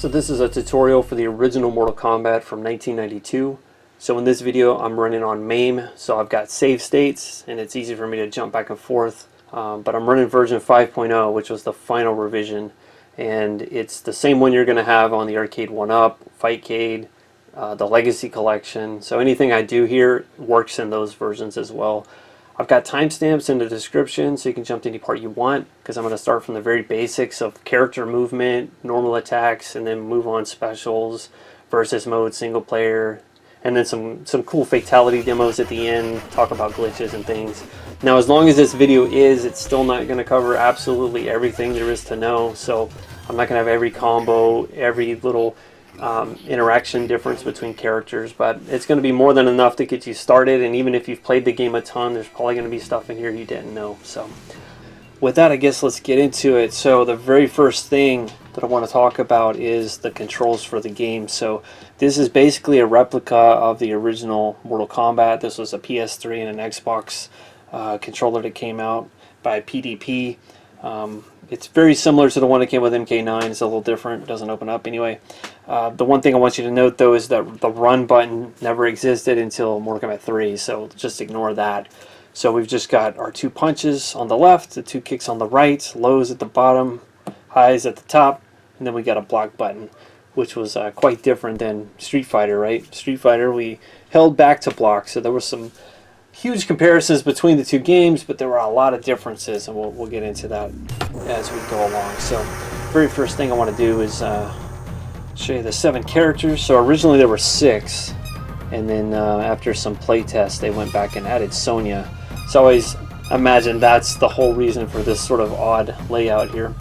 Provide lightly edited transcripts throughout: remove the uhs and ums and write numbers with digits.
So this is a tutorial for the original Mortal Kombat from 1992. So in this video I'm running on MAME, so I've got save states and it's easy for me to jump back and forth. But I'm running version 5.0, which was the final revision, and it's the same one you're going to have on the Arcade 1-Up, Fightcade, the Legacy Collection. So anything I do here works in those versions as well. I've got timestamps in the description so you can jump to any part you want, because I'm going to start from the very basics of character movement, normal attacks, and then move on specials, versus mode, single player, and then some cool fatality demos at the end, talk about glitches and things. Now, as long as this video it's still not going to cover absolutely everything there is to know, so I'm not going to have every combo, every little interaction difference between characters, but it's going to be more than enough to get you started. And even if you've played the game a ton, there's probably going to be stuff in here you didn't know. So with that, I guess let's get into it. So the very first thing that I want to talk about is the controls for the game. So this is basically a replica of the original Mortal Kombat. This was a PS3 and an Xbox controller that came out by PDP. It's very similar to the one that came with MK9. It's a little different. It doesn't open up anyway. The one thing I want you to note, though, is that the run button never existed until Mortal Kombat 3, so just ignore that. So we've just got our two punches on the left, the two kicks on the right, lows at the bottom, highs at the top, and then we got a block button, which was quite different than Street Fighter, right? Street Fighter, we held back to block, so there was some huge comparisons between the two games, but there were a lot of differences, and we'll get into that as we go along. So very first thing I want to do is show you the 7 characters. So originally there were 6, and then after some play tests they went back and added SONYA. So I always imagine that's the whole reason for this sort of odd layout here.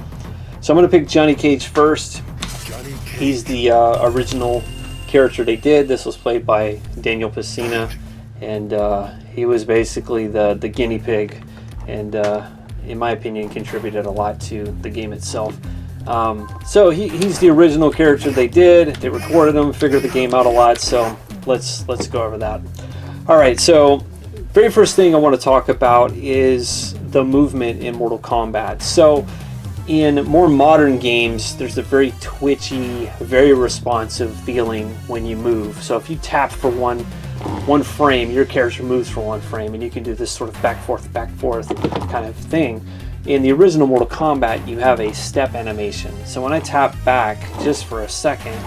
So I'm going to pick Johnny Cage first. He's the original character they did. This was played by Daniel Pesina, and he was basically the guinea pig, and in my opinion contributed a lot to the game itself. So he's the original character they did. They recorded him, figured the game out a lot, so let's go over that. Alright, so very first thing I want to talk about is the movement in Mortal Kombat. So in more modern games, there's a very twitchy, very responsive feeling when you move. So if you tap for one frame, your character moves for 1 frame, and you can do this sort of back forth kind of thing. In the original Mortal Kombat, you have a step animation. So when I tap back just for a second,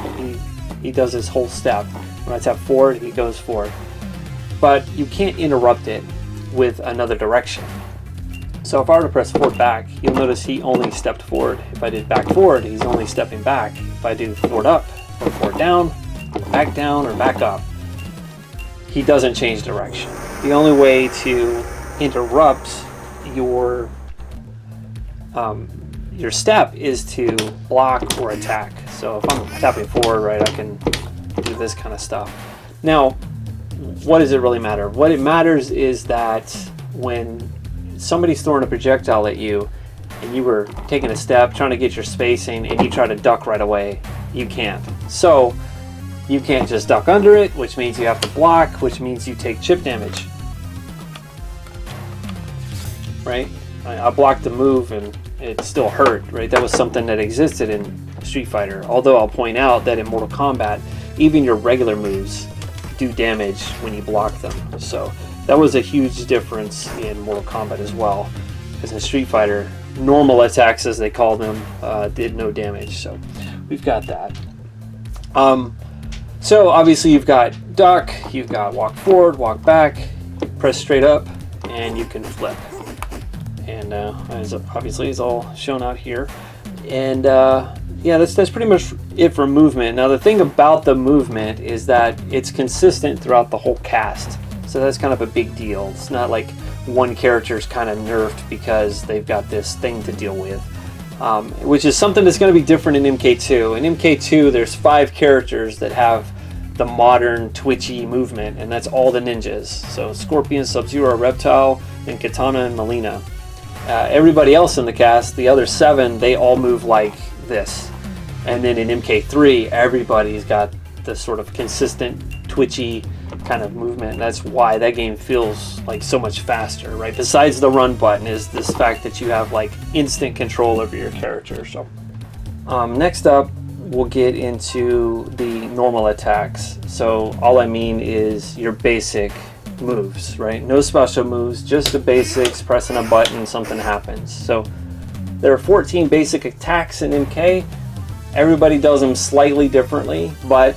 he does his whole step. When I tap forward, he goes forward. But you can't interrupt it with another direction. So if I were to press forward back, you'll notice he only stepped forward. If I did back forward, he's only stepping back. If I do forward up, or forward down, or back up, he doesn't change direction. The only way to interrupt your step is to block or attack. So if I'm tapping forward, right, I can do this kind of stuff. Now, what does it really matter? What it matters is that when somebody's throwing a projectile at you and you were taking a step, trying to get your spacing, and you try to duck right away, you can't. So you can't just duck under it, which means you have to block, which means you take chip damage. Right? I blocked the move and it still hurt, right? That was something that existed in Street Fighter. Although I'll point out that in Mortal Kombat, even your regular moves do damage when you block them. So that was a huge difference in Mortal Kombat as well. Because in Street Fighter, normal attacks, as they call them, did no damage. So we've got that. So obviously you've got duck, you've got walk forward, walk back, press straight up, and you can flip. And obviously it's all shown out here. And yeah, that's pretty much it for movement. Now the thing about the movement is that it's consistent throughout the whole cast. So that's kind of a big deal. It's not like one character's kind of nerfed because they've got this thing to deal with. Which is something that's going to be different in MK2. In MK2, there's 5 characters that have the modern twitchy movement, and that's all the ninjas. So Scorpion, Sub-Zero, Reptile, and Katana and Melina. Everybody else in the cast, the other 7, they all move like this. And then in MK3, everybody's got this sort of consistent twitchy kind of movement. That's why that game feels like so much faster, right? Besides the run button is this fact that you have like instant control over your character. So next up, we'll get into the normal attacks. So all I mean is your basic moves, right? No special moves, just the basics, pressing a button, something happens. So there are 14 basic attacks in MK. Everybody does them slightly differently, but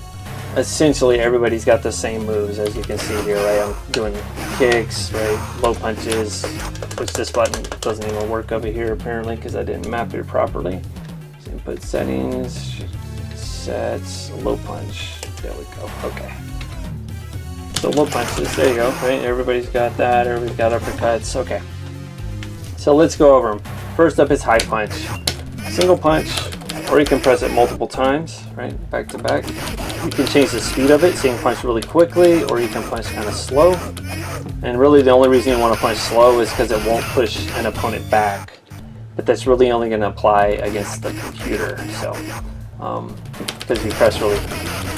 essentially everybody's got the same moves, as you can see here, right? I'm doing kicks, right? Low punches, which this button doesn't even work over here apparently because I didn't map it properly. So input settings, sets, low punch. There we go. Okay. So low punches, there you go, right? Everybody's got that, everybody's got uppercuts. Okay. So let's go over them. First up is high punch. Single punch, or you can press it multiple times, right? Back to back. You can change the speed of it, so you can punch really quickly, or you can punch kind of slow. And really the only reason you want to punch slow is because it won't push an opponent back. But that's really only going to apply against the computer. So, because if you press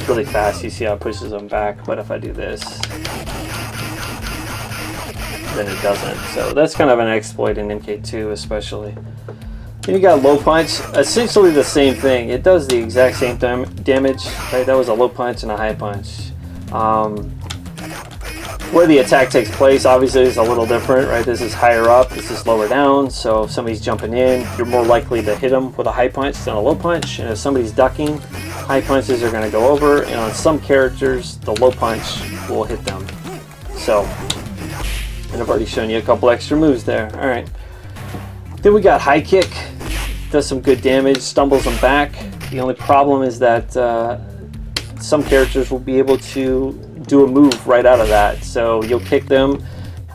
really fast, you see how it pushes them back. But if I do this, then it doesn't. So that's kind of an exploit in MK2 especially. Then you got low punch, essentially the same thing. It does the exact same damage, right? That was a low punch and a high punch. Where the attack takes place obviously is a little different, right? This is higher up, this is lower down, so if somebody's jumping in, you're more likely to hit them with a high punch than a low punch, and if somebody's ducking, high punches are going to go over, and on some characters, the low punch will hit them. So, and I've already shown you a couple extra moves there. Alright. Then we got high kick, does some good damage, stumbles them back. The only problem is that some characters will be able to do a move right out of that. So you'll kick them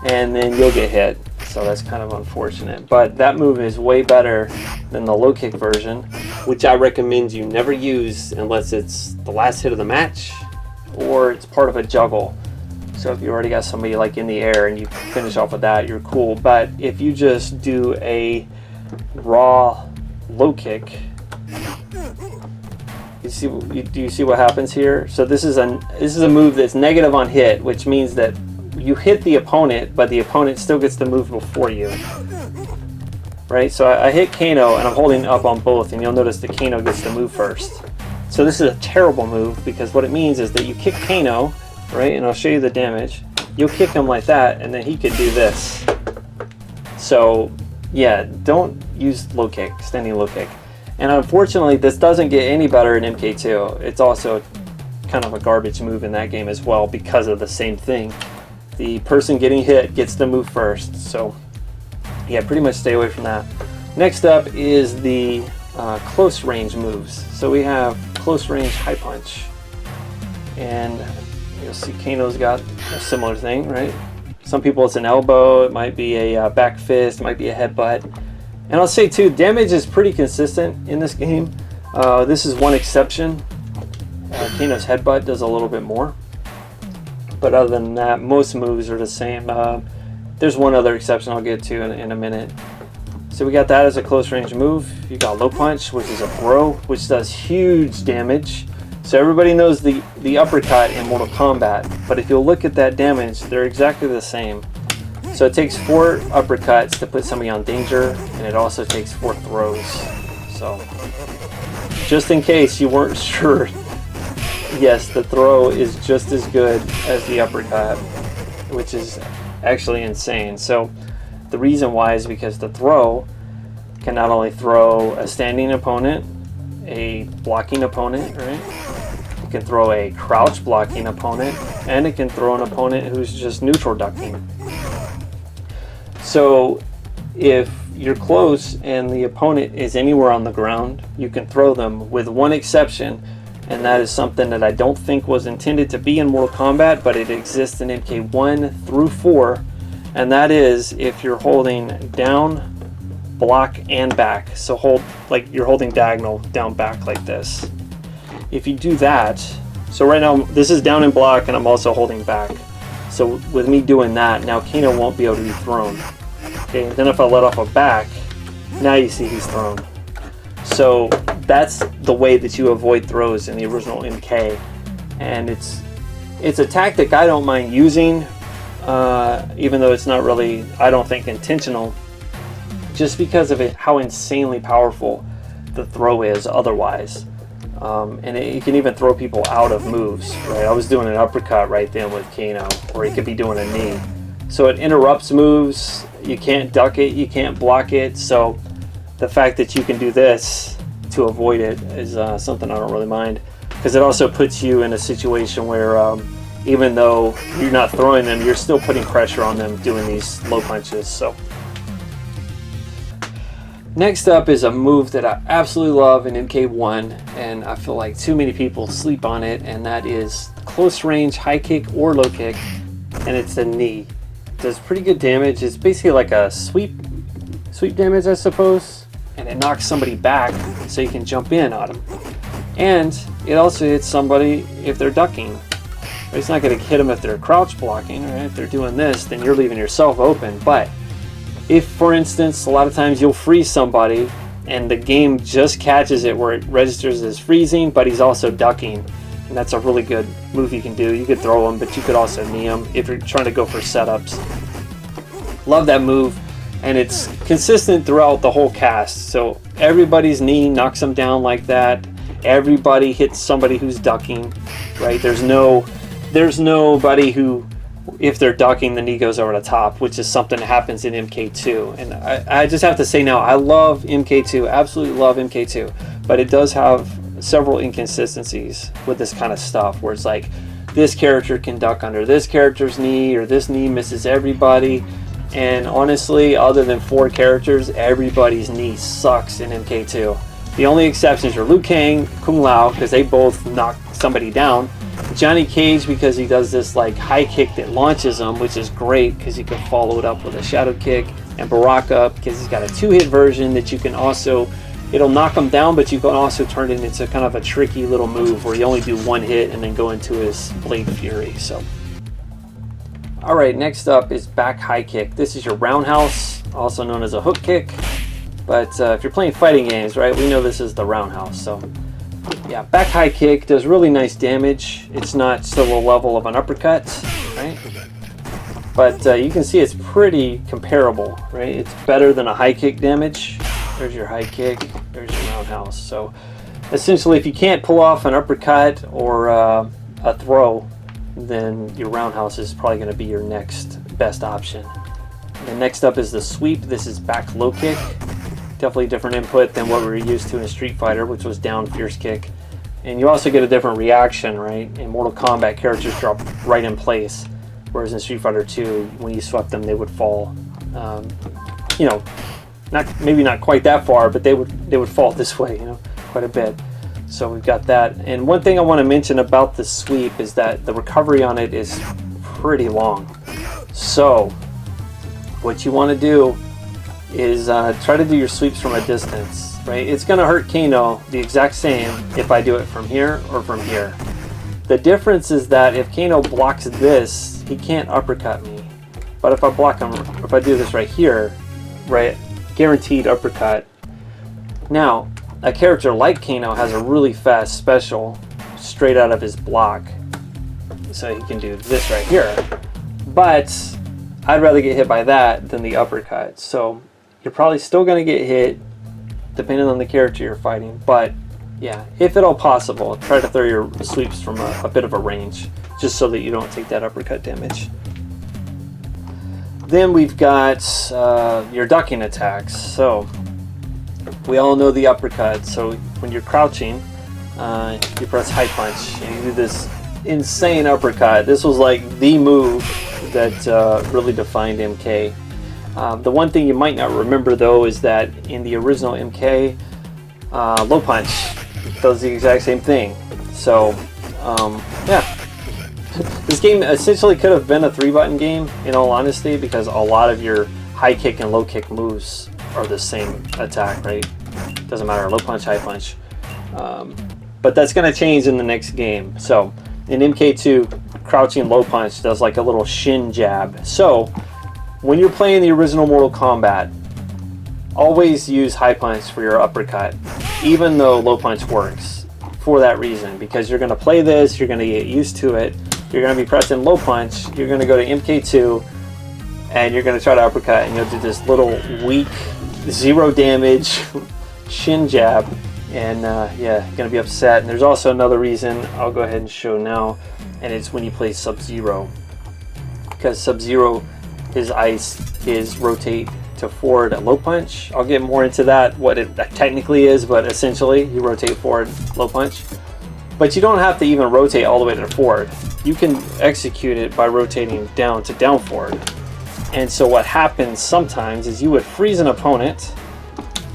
and then you'll get hit. So that's kind of unfortunate. But that move is way better than the low kick version, which I recommend you never use unless it's the last hit of the match or it's part of a juggle. So if you already got somebody like in the air and you finish off with that, you're cool. But if you just do a raw low kick, do you see what happens here? So this is a move that's negative on hit, which means that you hit the opponent, but the opponent still gets to move before you. Right? So I hit KANO and I'm holding up on both, and you'll notice the KANO gets to move first. So this is a terrible move because what it means is that you kick KANO, right? And I'll show you the damage. You'll kick him like that, and then he could do this. So yeah, don't use low kick, standing low kick. And unfortunately, this doesn't get any better in MK2. It's also kind of a garbage move in that game as well because of the same thing. The person getting hit gets to move first. So yeah, pretty much stay away from that. Next up is the close range moves. So we have close range high punch. And you'll see KANO's got a similar thing, right? Some people it's an elbow, it might be a back fist, it might be a headbutt. And I'll say too, damage is pretty consistent in this game. This is one exception. KANO's headbutt does a little bit more. But other than that, most moves are the same. There's one other exception I'll get to in a minute. So we got that as a close range move. You got low punch, which is a throw, which does huge damage. So everybody knows the uppercut in Mortal Kombat, but if you'll look at that damage, they're exactly the same. So it takes 4 uppercuts to put somebody on danger, and it also takes 4 throws. So just in case you weren't sure, yes, the throw is just as good as the uppercut, which is actually insane. So the reason why is because the throw can not only throw a standing opponent, a blocking opponent, right? It can throw a crouch blocking opponent, and it can throw an opponent who's just neutral ducking. So if you're close and the opponent is anywhere on the ground, you can throw them, with one exception, and that is something that I don't think was intended to be in Mortal Kombat, but it exists in MK1 through 4, and that is if you're holding down, block, and back. So hold, like you're holding diagonal down back like this. If you do that, so right now this is down and block and I'm also holding back. So with me doing that, now KANO won't be able to be thrown. Okay, then if I let off a back, now you see he's thrown. So that's the way that you avoid throws in the original MK. And it's a tactic I don't mind using, even though it's not really, I don't think, intentional, just because of how insanely powerful the throw is otherwise. And you can even throw people out of moves, right? I was doing an uppercut right then with KANO, or he could be doing a knee. So it interrupts moves, you can't duck it, you can't block it, so the fact that you can do this to avoid it is something I don't really mind, because it also puts you in a situation where even though you're not throwing them, you're still putting pressure on them doing these low punches. So next up is a move that I absolutely love in MK1, and I feel like too many people sleep on it, and that is close range high kick or low kick, and it's a knee. It does pretty good damage. It's basically like a sweep damage, I suppose, and it knocks somebody back so you can jump in on them. And it also hits somebody if they're ducking. It's not going to hit them if they're crouch blocking, right? If they're doing this, then you're leaving yourself open. But if, for instance, a lot of times you'll freeze somebody and the game just catches it where it registers as freezing, but he's also ducking, and that's a really good move you can do. You could throw him, but you could also knee him if you're trying to go for setups. Love that move, and it's consistent throughout the whole cast. So everybody's knee knocks them down like that. Everybody hits somebody who's ducking, right? There's nobody who, if they're ducking, the knee goes over the top, which is something that happens in MK2. And I just have to say now, I love MK2, absolutely love MK2, but it does have several inconsistencies with this kind of stuff, where it's like this character can duck under this character's knee, or this knee misses everybody. And honestly, other than 4 characters, everybody's knee sucks in MK2. The only exceptions are Liu Kang, Kung Lao, because they both knock somebody down. Johnny Cage, because he does this like high kick that launches him, which is great because you can follow it up with a shadow kick. And Baraka, because he's got a 2-hit version that you can also, it'll knock him down, but you can also turn it into kind of a tricky little move where you only do 1 hit and then go into his Blade Fury. So, all right, next up is back high kick. This is your roundhouse, also known as a hook kick. But if you're playing fighting games, right, we know this is the roundhouse. So yeah, back high kick does really nice damage. It's not to the level of an uppercut, right? But you can see it's pretty comparable, right? It's better than a high kick damage. There's your high kick, there's your roundhouse. So essentially, if you can't pull off an uppercut or a throw, then your roundhouse is probably going to be your next best option. And next up is the sweep. This is back low kick. Definitely different input than what we were used to in Street Fighter, which was down fierce kick. And you also get a different reaction, right? In Mortal Kombat, characters drop right in place, whereas in Street Fighter 2, when you swept them, they would fall. You know, maybe not quite that far, but they would fall this way, you know, quite a bit. So we've got that. And one thing I want to mention about the sweep is that the recovery on it is pretty long. So what you want to do is try to do your sweeps from a distance, right? It's going to hurt KANO the exact same if I do it from here or from here. The difference is that if KANO blocks this, he can't uppercut me. But if I block him, if I do this right here, right, guaranteed uppercut. Now, a character like KANO has a really fast special straight out of his block. So he can do this right here. But I'd rather get hit by that than the uppercut. So you're probably still going to get hit depending on the character you're fighting. But yeah, if at all possible, try to throw your sweeps from a bit of a range, just so that you don't take that uppercut damage. Then we've got your ducking attacks. So we all know the uppercut. So when you're crouching, you press high punch and you do this insane uppercut. This was like the move that really defined MK. The one thing you might not remember though is that in the original MK, low punch does the exact same thing. So yeah, this game essentially could have been a 3-button game in all honesty, because a lot of your high kick and low kick moves are the same attack, right? Doesn't matter, low punch, high punch. But that's going to change in the next game. So in MK2, crouching low punch does like a little shin jab. So when you're playing the original Mortal Kombat, always use high punch for your uppercut, even though low punch works, for that reason, because you're going to play this, you're going to get used to it, you're going to be pressing low punch, you're going to go to MK2, and you're going to try to uppercut, and you'll do this little weak, 0 damage shin jab, and yeah, gonna be upset. And there's also another reason I'll go ahead and show now, and it's when you play Sub-Zero, because Sub-Zero, his ice is rotate to forward at low punch. I'll get more into that, what it technically is, but essentially you rotate forward low punch. But you don't have to even rotate all the way to forward. You can execute it by rotating down to down forward. And so what happens sometimes is you would freeze an opponent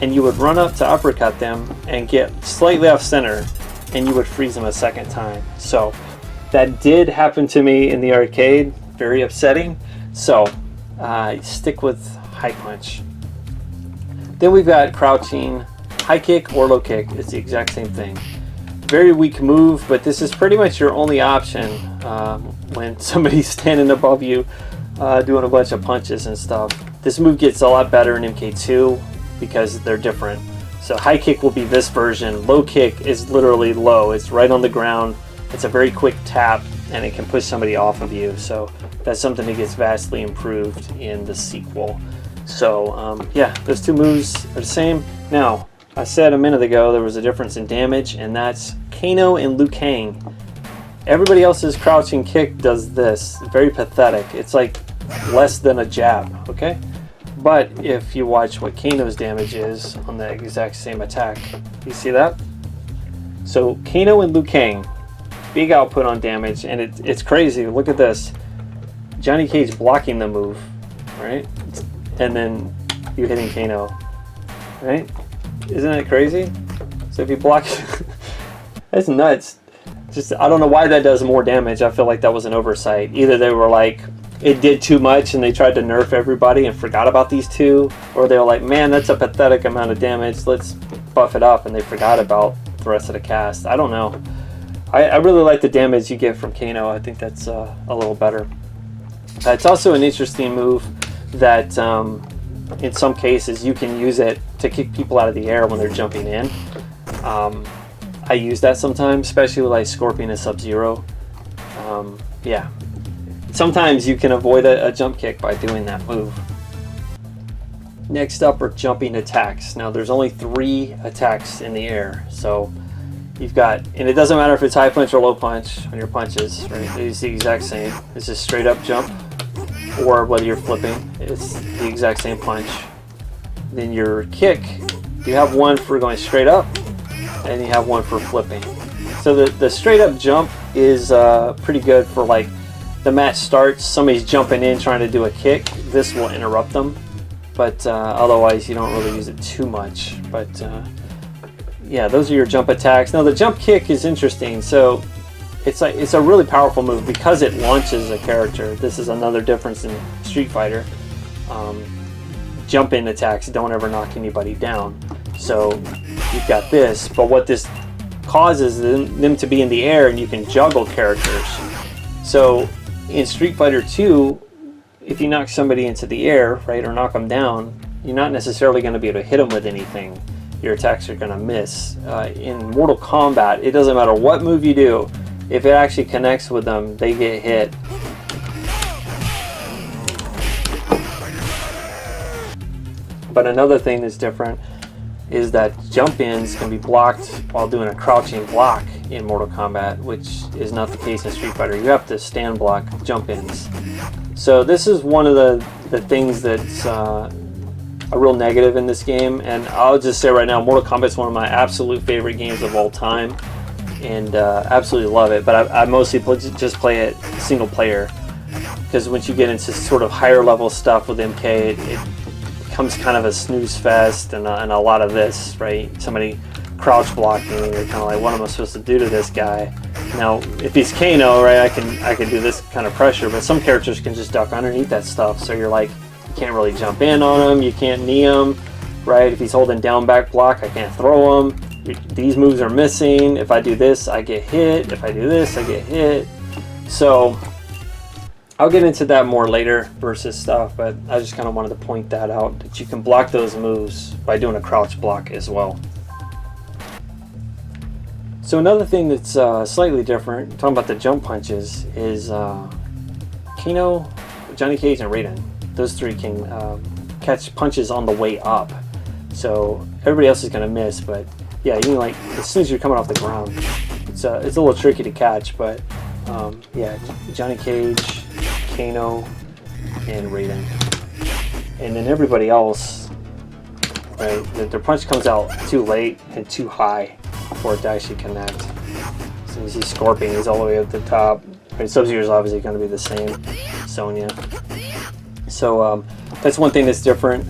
and you would run up to uppercut them and get slightly off center, and you would freeze them a second time. So that did happen to me in the arcade, very upsetting. So stick with high punch. Then we've got crouching, high kick or low kick. It's the exact same thing. Very weak move, but this is pretty much your only option when somebody's standing above you doing a bunch of punches and stuff. This move gets a lot better in MK2 because they're different. So high kick will be this version. Low kick is literally low. It's right on the ground. It's a very quick tap and it can push somebody off of you. So that's something that gets vastly improved in the sequel. So yeah, those two moves are the same. Now, I said a minute ago there was a difference in damage, and that's KANO and Liu Kang. Everybody else's crouching kick does this. Very pathetic. It's like less than a jab, okay? But if you watch what KANO's damage is on the exact same attack, you see that? So KANO and Liu Kang, big output on damage, and it's crazy. Look at this. Johnny Cage blocking the move, right? And then you hitting KANO, right? Isn't it crazy? So if you block, that's nuts. Just, I don't know why that does more damage. I feel like that was an oversight. Either they were like, it did too much and they tried to nerf everybody and forgot about these two, or they were like, man, that's a pathetic amount of damage, let's buff it up, and they forgot about the rest of the cast. I don't know. I really like the damage you get from KANO. I think that's a little better. It's also an interesting move that in some cases you can use it to kick people out of the air when they're jumping in. I use that sometimes, especially with like Scorpion and Sub-Zero. Yeah, sometimes you can avoid a jump kick by doing that move. Next up are jumping attacks. Now there's only 3 attacks in the air, so you've got, and it doesn't matter if it's high punch or low punch on your punches, right? It's the exact same. It's just straight up jump, or whether you're flipping, it's the exact same punch. Then your kick, you have one for going straight up, and you have one for flipping. So the straight up jump is pretty good for like the match starts, somebody's jumping in trying to do a kick. This will interrupt them, but otherwise you don't really use it too much. But yeah, those are your jump attacks. Now the jump kick is interesting. So it's a really powerful move because it launches a character. This is another difference in Street Fighter. Jump in attacks don't ever knock anybody down. So you've got this, but what this causes them to be in the air, and you can juggle characters. So in Street Fighter 2, if you knock somebody into the air, right, or knock them down, you're not necessarily going to be able to hit them with anything. Your attacks are going to miss. In Mortal Kombat, it doesn't matter what move you do. If it actually connects with them, they get hit. But another thing that's different is that jump-ins can be blocked while doing a crouching block in Mortal Kombat, which is not the case in Street Fighter. You have to stand block jump-ins. So this is one of the things that's a real negative in this game, and I'll just say right now, Mortal Kombat is one of my absolute favorite games of all time, and absolutely love it. But I mostly just play it single player, because once you get into sort of higher level stuff with MK, it becomes kind of a snooze fest and a lot of this, right? Somebody crouch blocking, and you're kind of like, what am I supposed to do to this guy? Now, if he's KANO, right, I can do this kind of pressure, but some characters can just duck underneath that stuff, so you're like, you can't really jump in on him, you can't knee him, right? If he's holding down back block, I can't throw him. These moves are missing. If I do this, I get hit. If I do this, I get hit. So I'll get into that more later versus stuff, but I just kind of wanted to point that out, that you can block those moves by doing a crouch block as well. So another thing that's slightly different, talking about the jump punches, is KANO, Johnny Cage, and Raiden. Those 3 can catch punches on the way up. So everybody else is going to miss, but yeah, you can like, as soon as you're coming off the ground, it's a little tricky to catch, but yeah, Johnny Cage, KANO, and Raiden. And then everybody else, right, their punch comes out too late and too high for it to actually connect. So you see Scorpion, he's all the way at the top. Right, Sub-Zero is obviously going to be the same, SONYA. So that's one thing that's different.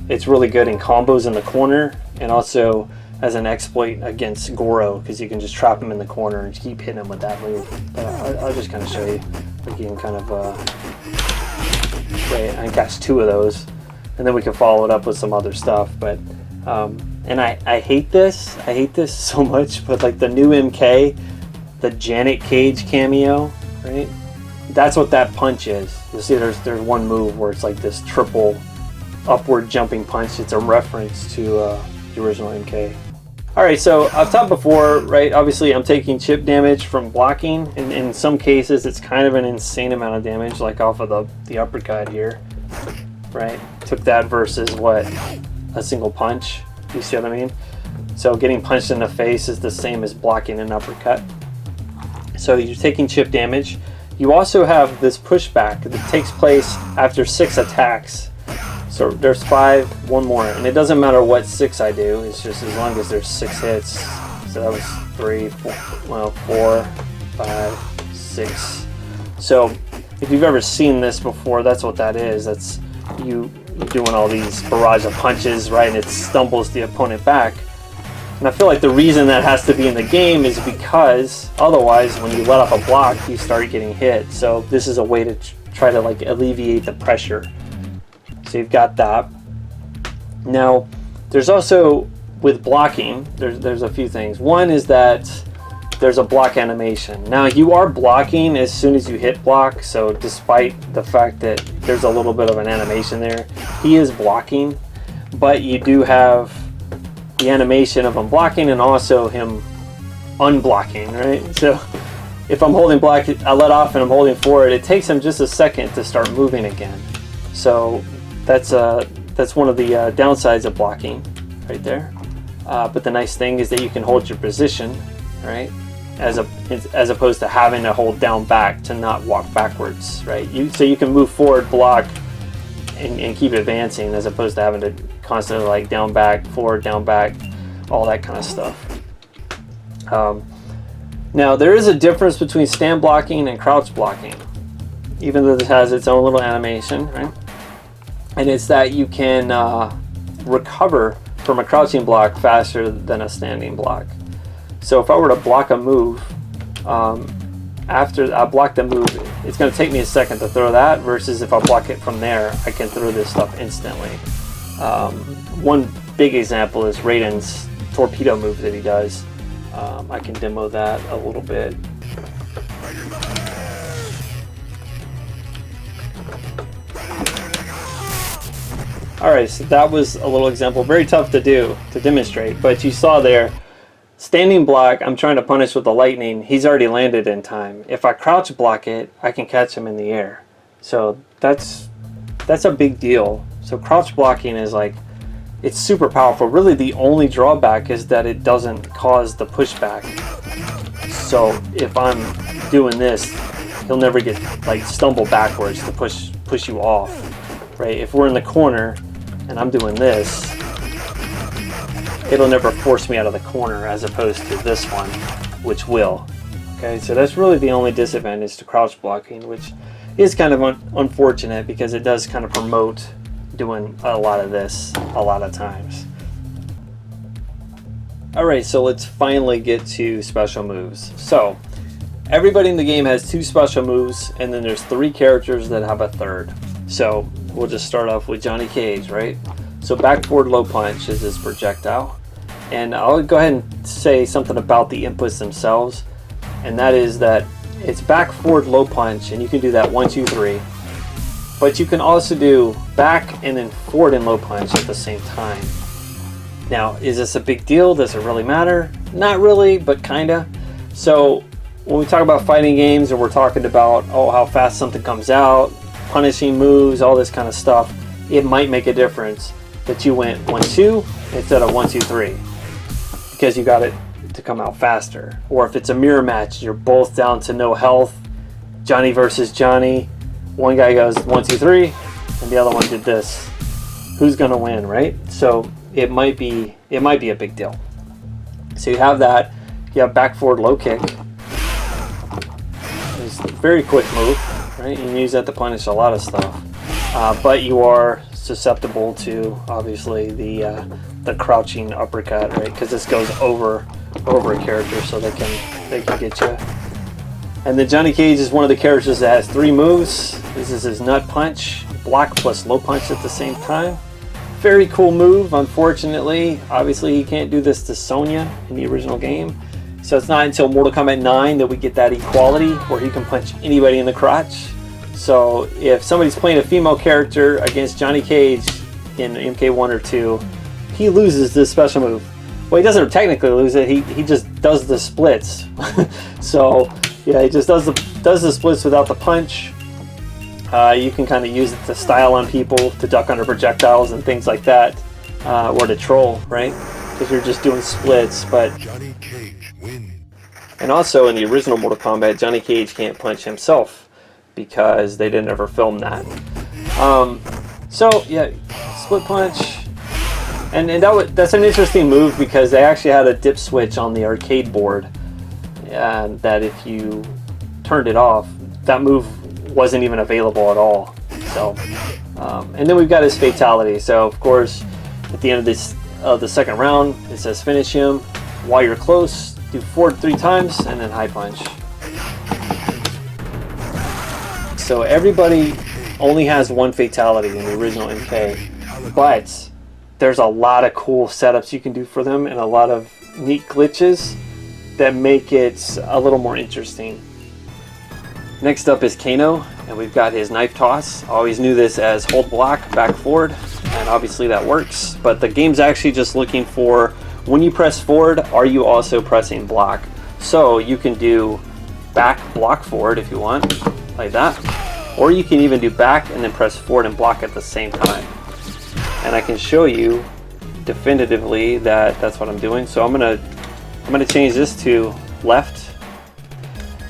It's really good in combos in the corner, and also as an exploit against Goro, because you can just trap him in the corner and keep hitting him with that move. But I'll just kind of show you. Like you can kind of, right, I can catch 2 of those, and then we can follow it up with some other stuff. But, and I hate this. I hate this so much, but like the new MK, the Janet Cage cameo, right? That's what that punch is. You'll see there's one move where it's like this triple upward jumping punch. It's a reference to the original MK. Alright, so I've talked before, right, obviously I'm taking chip damage from blocking, and in some cases it's kind of an insane amount of damage, like off of the uppercut here, right? Took that versus what? A single punch, you see what I mean? So getting punched in the face is the same as blocking an uppercut. So you're taking chip damage. You also have this pushback that takes place after 6 attacks. So there's 5, one more, and it doesn't matter what 6 I do, it's just as long as there's 6 hits. So that was 3, 4, well, 4, 5, 6. So if you've ever seen this before, that's what that is. That's you doing all these barrage of punches, right, and it stumbles the opponent back. And I feel like the reason that has to be in the game is because otherwise when you let off a block, you start getting hit. So this is a way to try to like alleviate the pressure. So you've got that. Now, there's also, with blocking, there's a few things. One is that there's a block animation. Now, you are blocking as soon as you hit block, so despite the fact that there's a little bit of an animation there, he is blocking, but you do have the animation of him blocking and also him unblocking, right? So if I'm holding block, I let off and I'm holding forward, it takes him just a second to start moving again. So that's one of the downsides of blocking right there. But the nice thing is that you can hold your position, right? As opposed to having to hold down back to not walk backwards, right? So you can move forward, block, and keep advancing as opposed to having to constantly like down back, forward, down back, all that kind of stuff. Now there is a difference between stand blocking and crouch blocking, even though this has its own little animation, right? And it's that you can recover from a crouching block faster than a standing block. So if I were to block a move, after I block the move, it's going to take me a second to throw that, versus if I block it from there, I can throw this stuff instantly. One big example is Raiden's torpedo move that he does. I can demo that a little bit. Alright, so that was a little example. Very tough to do, to demonstrate, but you saw there, standing block, I'm trying to punish with the lightning, he's already landed in time. If I crouch block it, I can catch him in the air. So that's a big deal. So crouch blocking is like, it's super powerful. Really the only drawback is that it doesn't cause the pushback. So if I'm doing this, he'll never get like stumble backwards to push you off, right? If we're in the corner and I'm doing this, it'll never force me out of the corner, as opposed to this one, which will. Okay, so that's really the only disadvantage to crouch blocking, which is kind of unfortunate because it does kind of promote doing a lot of this a lot of times. Alright, so let's finally get to special moves. So everybody in the game has 2 special moves, and then there's 3 characters that have a third. So we'll just start off with Johnny Cage, right? So back forward low punch is his projectile. And I'll go ahead and say something about the inputs themselves, and that is that it's back forward low punch, and you can do that 1, 2, 3. But you can also do back and then forward and low punch at the same time. Now, is this a big deal? Does it really matter? Not really, but kinda. So when we talk about fighting games, or we're talking about, oh, how fast something comes out, punishing moves, all this kind of stuff, it might make a difference that you went 1, 2 instead of 1, 2, 3. because you got it to come out faster. Or if it's a mirror match, you're both down to no health, Johnny versus Johnny, one guy goes 1, 2, 3, and the other one did this. Who's gonna win, right? So it might be a big deal. So you have that. You have back forward low kick. It's a very quick move, right? You can use that to punish a lot of stuff. But you are susceptible to obviously the crouching uppercut, right? Because this goes over a character, so they can get you. And then Johnny Cage is one of the characters that has 3 moves. This is his nut punch, block plus low punch at the same time. Very cool move. Unfortunately, obviously he can't do this to Sonya in the original game. So it's not until Mortal Kombat 9 that we get that equality where he can punch anybody in the crotch. So if somebody's playing a female character against Johnny Cage in MK1 or 2, he loses this special move. Well, he doesn't technically lose it. He just does the splits. So yeah, he just does the splits without the punch. You can kind of use it to style on people, to duck under projectiles and things like that, or to troll, right? Because you're just doing splits. But Johnny Cage wins. And also in the original Mortal Kombat, Johnny Cage can't punch himself because they didn't ever film that. So yeah, split punch, and that's an interesting move because they actually had a dip switch on the arcade board, and that if you turned it off, that move wasn't even available at all. So, and then we've got his fatality. So of course, at the end of the second round, it says finish him. While you're close, do forward 3 times and then high punch. So everybody only has 1 fatality in the original MK, but there's a lot of cool setups you can do for them and a lot of neat glitches that make it a little more interesting. Next up is KANO, and we've got his knife toss. I always knew this as hold block, back forward, and obviously that works, but the game's actually just looking for when you press forward, are you also pressing block? So you can do back block forward if you want, like that, or you can even do back and then press forward and block at the same time. And I can show you definitively that that's what I'm doing. So I'm gonna change this to left,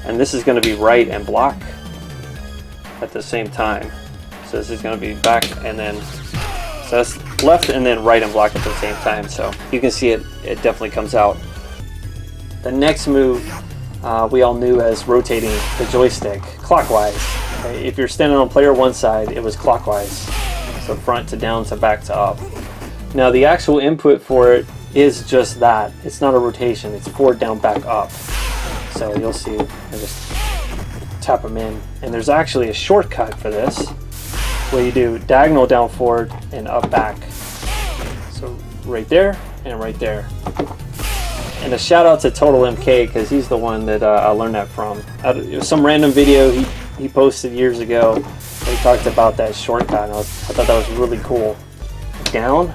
and this is going to be right and block at the same time. So this is going to be back and then, so that's left and then right and block at the same time. So you can see it definitely comes out. The next move we all knew as rotating the joystick clockwise. Okay? If you're standing on player 1 side, it was clockwise. So front to down to back to up. Now the actual input for it is just that. It's not a rotation, it's forward, down, back, up. So you'll see, I just tap them in. And there's actually a shortcut for this, where you do diagonal down forward and up back. So right there and right there. And a shout out to Total MK, because he's the one that I learned that from. It was some random video he posted years ago. He talked about that shortcut, and I thought that was really cool. Down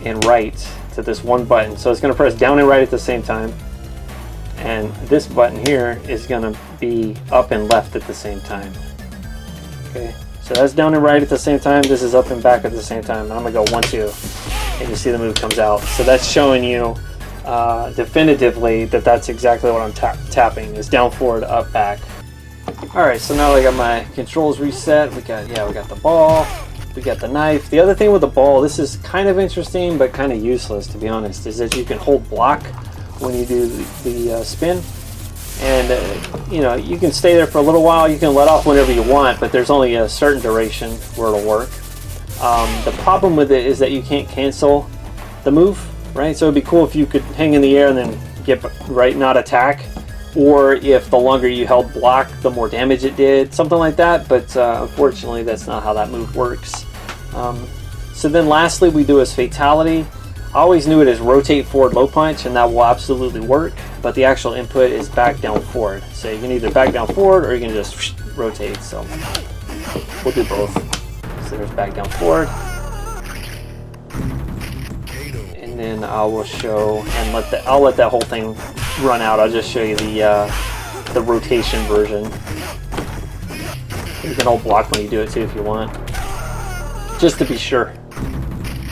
and right to this one button. So it's going to press down and right at the same time. And this button here is going to be up and left at the same time. Okay, so that's down and right at the same time. This is up and back at the same time. And I'm going to go 1, 2, and you see the move comes out. So that's showing you definitively that that's exactly what I'm tapping, is down, forward, up, back. Alright, so now I got my controls reset. We got the ball, we got the knife. The other thing with the ball, this is kind of interesting but kind of useless, to be honest, is that you can hold block when you do the spin, and you know, you can stay there for a little while. You can let off whenever you want, but there's only a certain duration where it'll work. The problem with it is that you can't cancel the move, right? So it'd be cool if you could hang in the air and then get right, not attack, or if the longer you held block, the more damage it did, something like that. But unfortunately, that's not how that move works. So then lastly, we do his fatality. I always knew it as rotate forward low punch, and that will absolutely work, but the actual input is back down forward. So you can either back down forward or you can just rotate. So we'll do both. So there's back down forward, and then I will show and I'll let that whole thing run out. I'll just show you the rotation version. You can hold block when you do it too if you want, just to be sure.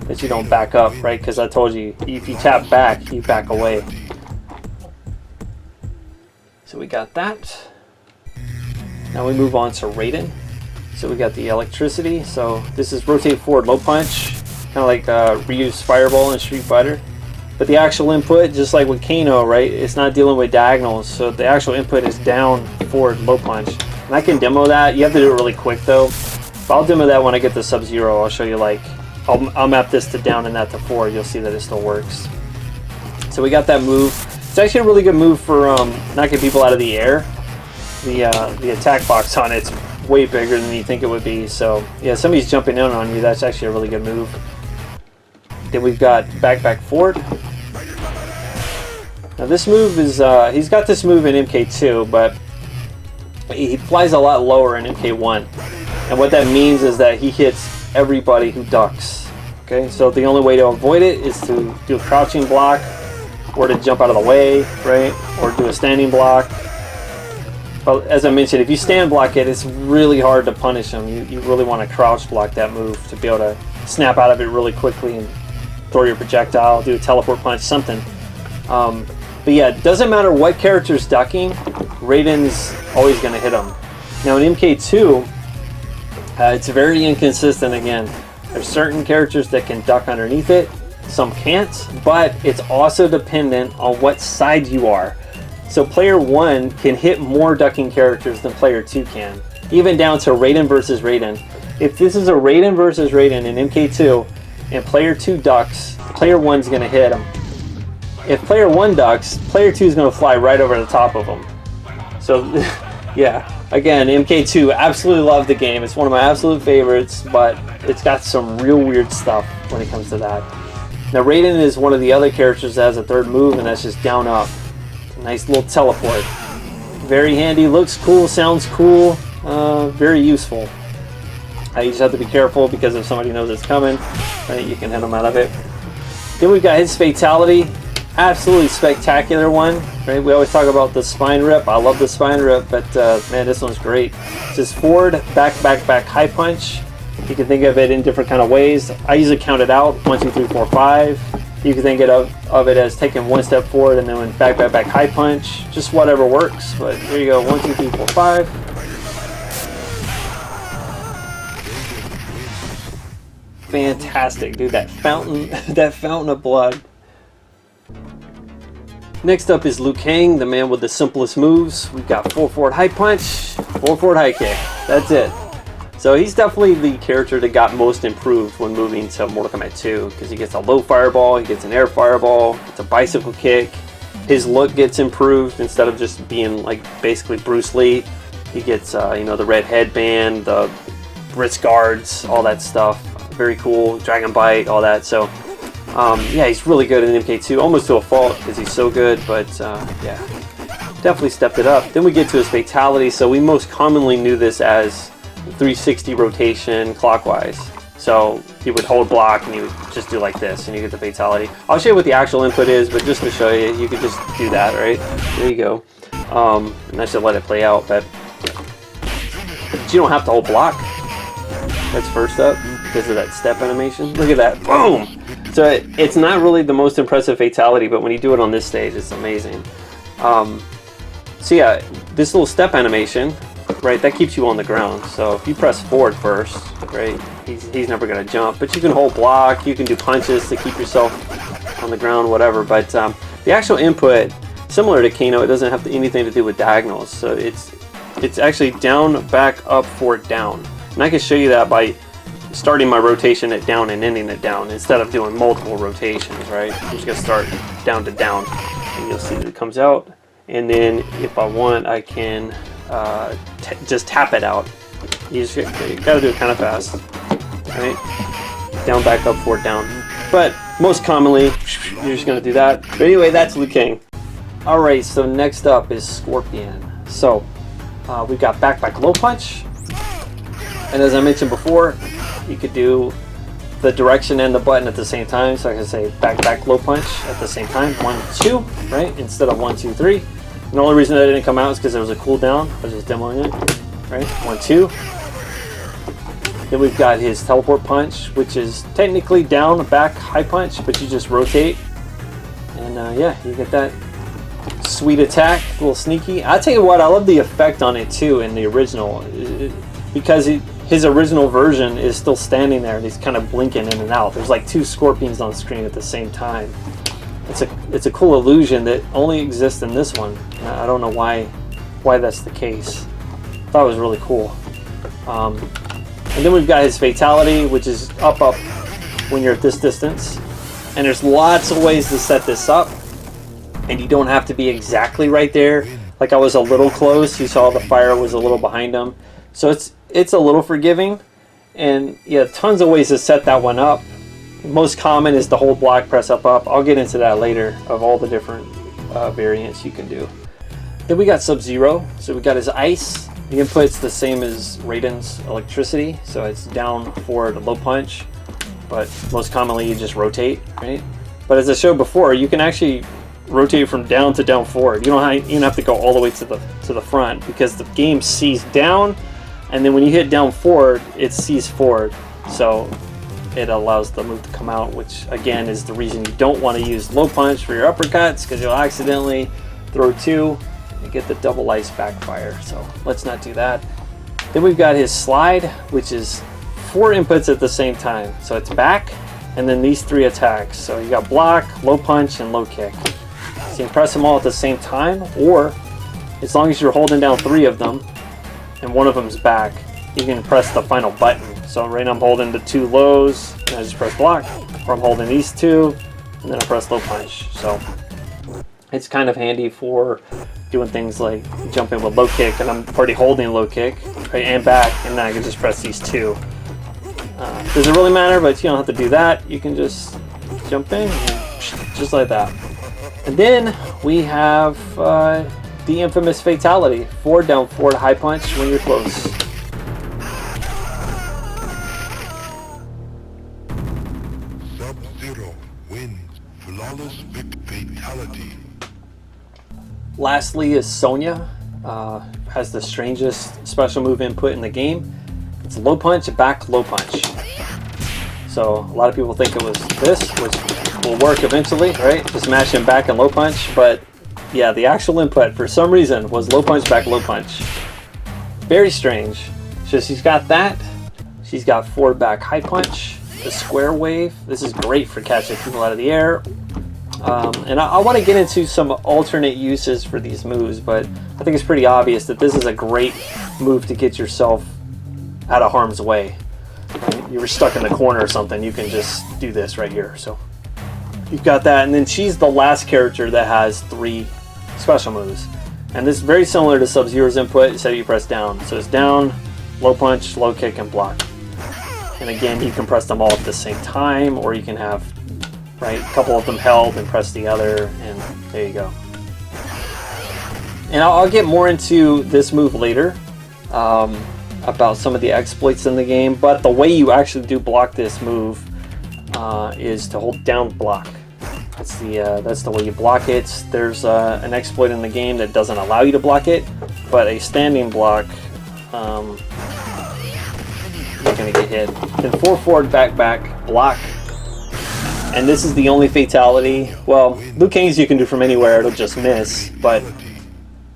that you don't back up, right? Because I told you, if you tap back, you back away. So we got that. Now we move on to Raiden. So we got the electricity. So this is rotate forward low punch, kind of like Ryu's fireball in Street Fighter. But the actual input, just like with KANO, right? It's not dealing with diagonals. So the actual input is down, forward, low punch. And I can demo that. You have to do it really quick though. But I'll demo that when I get to Sub-Zero. I'll show you like, I'll map this to down and that to forward. You'll see that it still works. So we got that move. It's actually a really good move for knocking people out of the air. The attack box on it's way bigger than you think it would be. So yeah, somebody's jumping in on you. That's actually a really good move. Then we've got back forward. Now this move is he's got this move in MK2, but he flies a lot lower in MK1. And what that means is that he hits everybody who ducks. Okay, so the only way to avoid it is to do a crouching block, or to jump out of the way, right? Or do a standing block. But as I mentioned, if you stand block it, it's really hard to punish him. You really want to crouch block that move to be able to snap out of it really quickly and throw your projectile, do a teleport punch, something. But yeah, it doesn't matter what character's ducking, Raiden's always going to hit him. Now in MK2, it's very inconsistent again. There's certain characters that can duck underneath it, some can't, but it's also dependent on what side you are. So player 1 can hit more ducking characters than player 2 can, even down to Raiden versus Raiden. If this is a Raiden versus Raiden in MK2 and player 2 ducks, player 1's going to hit him. If player 1 ducks, player 2 is going to fly right over the top of him. So yeah, again, MK2, absolutely love the game. It's one of my absolute favorites, but it's got some real weird stuff when it comes to that. Now Raiden is one of the other characters that has a third move, and that's just down up. Nice little teleport. Very handy, looks cool, sounds cool, very useful. You just have to be careful because if somebody knows it's coming, right, you can hit them out of it. Then we've got his fatality. Absolutely spectacular one, right? We always talk about the spine rip. I love the spine rip, but man, this one's great. It's just forward, back, high punch. You can think of it in different kind of ways. I usually count it out, 1, 2, 3, 4, 5. You can think of it as taking one step forward and then back, high punch. Just whatever works, but here you go, 1, 2, 3, 4, 5. Fantastic, dude, that fountain of blood. Next up is Liu Kang, the man with the simplest moves. We've got 4 forward high punch, 4 forward high kick. That's it. So he's definitely the character that got most improved when moving to Mortal Kombat 2, because he gets a low fireball, he gets an air fireball, it's a bicycle kick. His look gets improved. Instead of just being like basically Bruce Lee, he gets you know, the red headband, the wrist guards, all that stuff. Very cool, Dragon Bite, all that. So yeah, he's really good in MK2, almost to a fault because he's so good, but yeah, definitely stepped it up. Then we get to his fatality. So we most commonly knew this as 360 rotation clockwise. So he would hold block and he would just do like this and you get the fatality. I'll show you what the actual input is, but just to show you, you could just do that, right? There you go. And I should let it play out, but you don't have to hold block. That's first up because of that step animation. Look at that, boom! So it's not really the most impressive fatality, but when you do it on this stage, it's amazing. So yeah, this little step animation, right, that keeps you on the ground. So if you press forward first, right, he's never going to jump. But you can hold block, you can do punches to keep yourself on the ground, whatever. But the actual input, similar to KANO, it doesn't have anything to do with diagonals. So it's actually down, back, up, forward, down. And I can show you that by starting my rotation at down and ending it down instead of doing multiple rotations, right? I'm just going to start down to down, and you'll see that it comes out. And then if I want, I can just tap it out. You got to do it kind of fast, right? Down, back, up, forward, down. But most commonly, you're just going to do that. But anyway, that's Liu Kang. All right, so next up is Scorpion. So we've got back, low punch. And as I mentioned before, you could do the direction and the button at the same time. So I can say back, low punch at the same time. 1, 2, right? Instead of 1, 2, 3. And the only reason that didn't come out is because there was a cooldown. I was just demoing it, right? 1, 2. Then we've got his teleport punch, which is technically down, back, high punch, but you just rotate. And yeah, you get that sweet attack, a little sneaky. I'll tell you what, I love the effect on it too in the original, because his original version is still standing there and he's kind of blinking in and out. There's like two scorpions on screen at the same time. It's a cool illusion that only exists in this one. I don't know why that's the case. I thought it was really cool. And then we've got his fatality, which is up when you're at this distance. And there's lots of ways to set this up, and you don't have to be exactly right there. Like I was a little close, you saw the fire was a little behind him. So it's a little forgiving, and yeah, tons of ways to set that one up. Most common is the hold block, press up. I'll get into that later of all the different variants you can do. Then we got Sub-Zero. So we got his ice. The input's the same as Raiden's electricity, so it's down, forward, low punch, but most commonly you just rotate, right? But as I showed before, you can actually rotate from down to down forward. You don't even have to go all the way to the front, because the game sees down, and then when you hit down forward, it sees forward. So it allows the move to come out, which again is the reason you don't want to use low punch for your uppercuts, because you'll accidentally throw two and get the double ice backfire. So let's not do that. Then we've got his slide, which is 4 inputs at the same time. So it's back, and then these 3 attacks. So you got block, low punch, and low kick. So you can press them all at the same time, or as long as you're holding down 3 of them and one of them's back, you can press the final button. So right now I'm holding the 2 lows, and I just press block, or I'm holding these 2, and then I press low punch. So it's kind of handy for doing things like jumping with low kick, and I'm already holding low kick, right, and back, and then I can just press these 2. Does it really matter? But you don't have to do that. You can just jump in, just like that. And then we have the infamous fatality, forward, down, forward, high punch when you're close. Sub-Zero wins flawless fatality. Lastly is SONYA. Has the strangest special move input in the game. It's low punch, back, low punch. So a lot of people think it was this, which will work eventually, right? Just mashing back and low punch. But yeah, the actual input for some reason was low punch, back, low punch. Very strange. So she's got that. She's got forward, back, high punch. The square wave. This is great for catching people out of the air. And I want to get into some alternate uses for these moves, but I think it's pretty obvious that this is a great move to get yourself out of harm's way. Right? You were stuck in the corner or something, you can just do this right here. So you've got that, and then she's the last character that has 3 special moves. And this is very similar to Sub-Zero's input, except you press down. So it's down, low punch, low kick, and block. And again, you can press them all at the same time, or you can have a couple of them held and press the other, and there you go. And I'll get more into this move later, about some of the exploits in the game, but the way you actually do block this move is to hold down block. That's the way you block it. There's an exploit in the game that doesn't allow you to block it, but a standing block, you're gonna get hit. Then forward, back, block. And this is the only fatality. Well, Liu Kang's you can do from anywhere, it'll just miss. But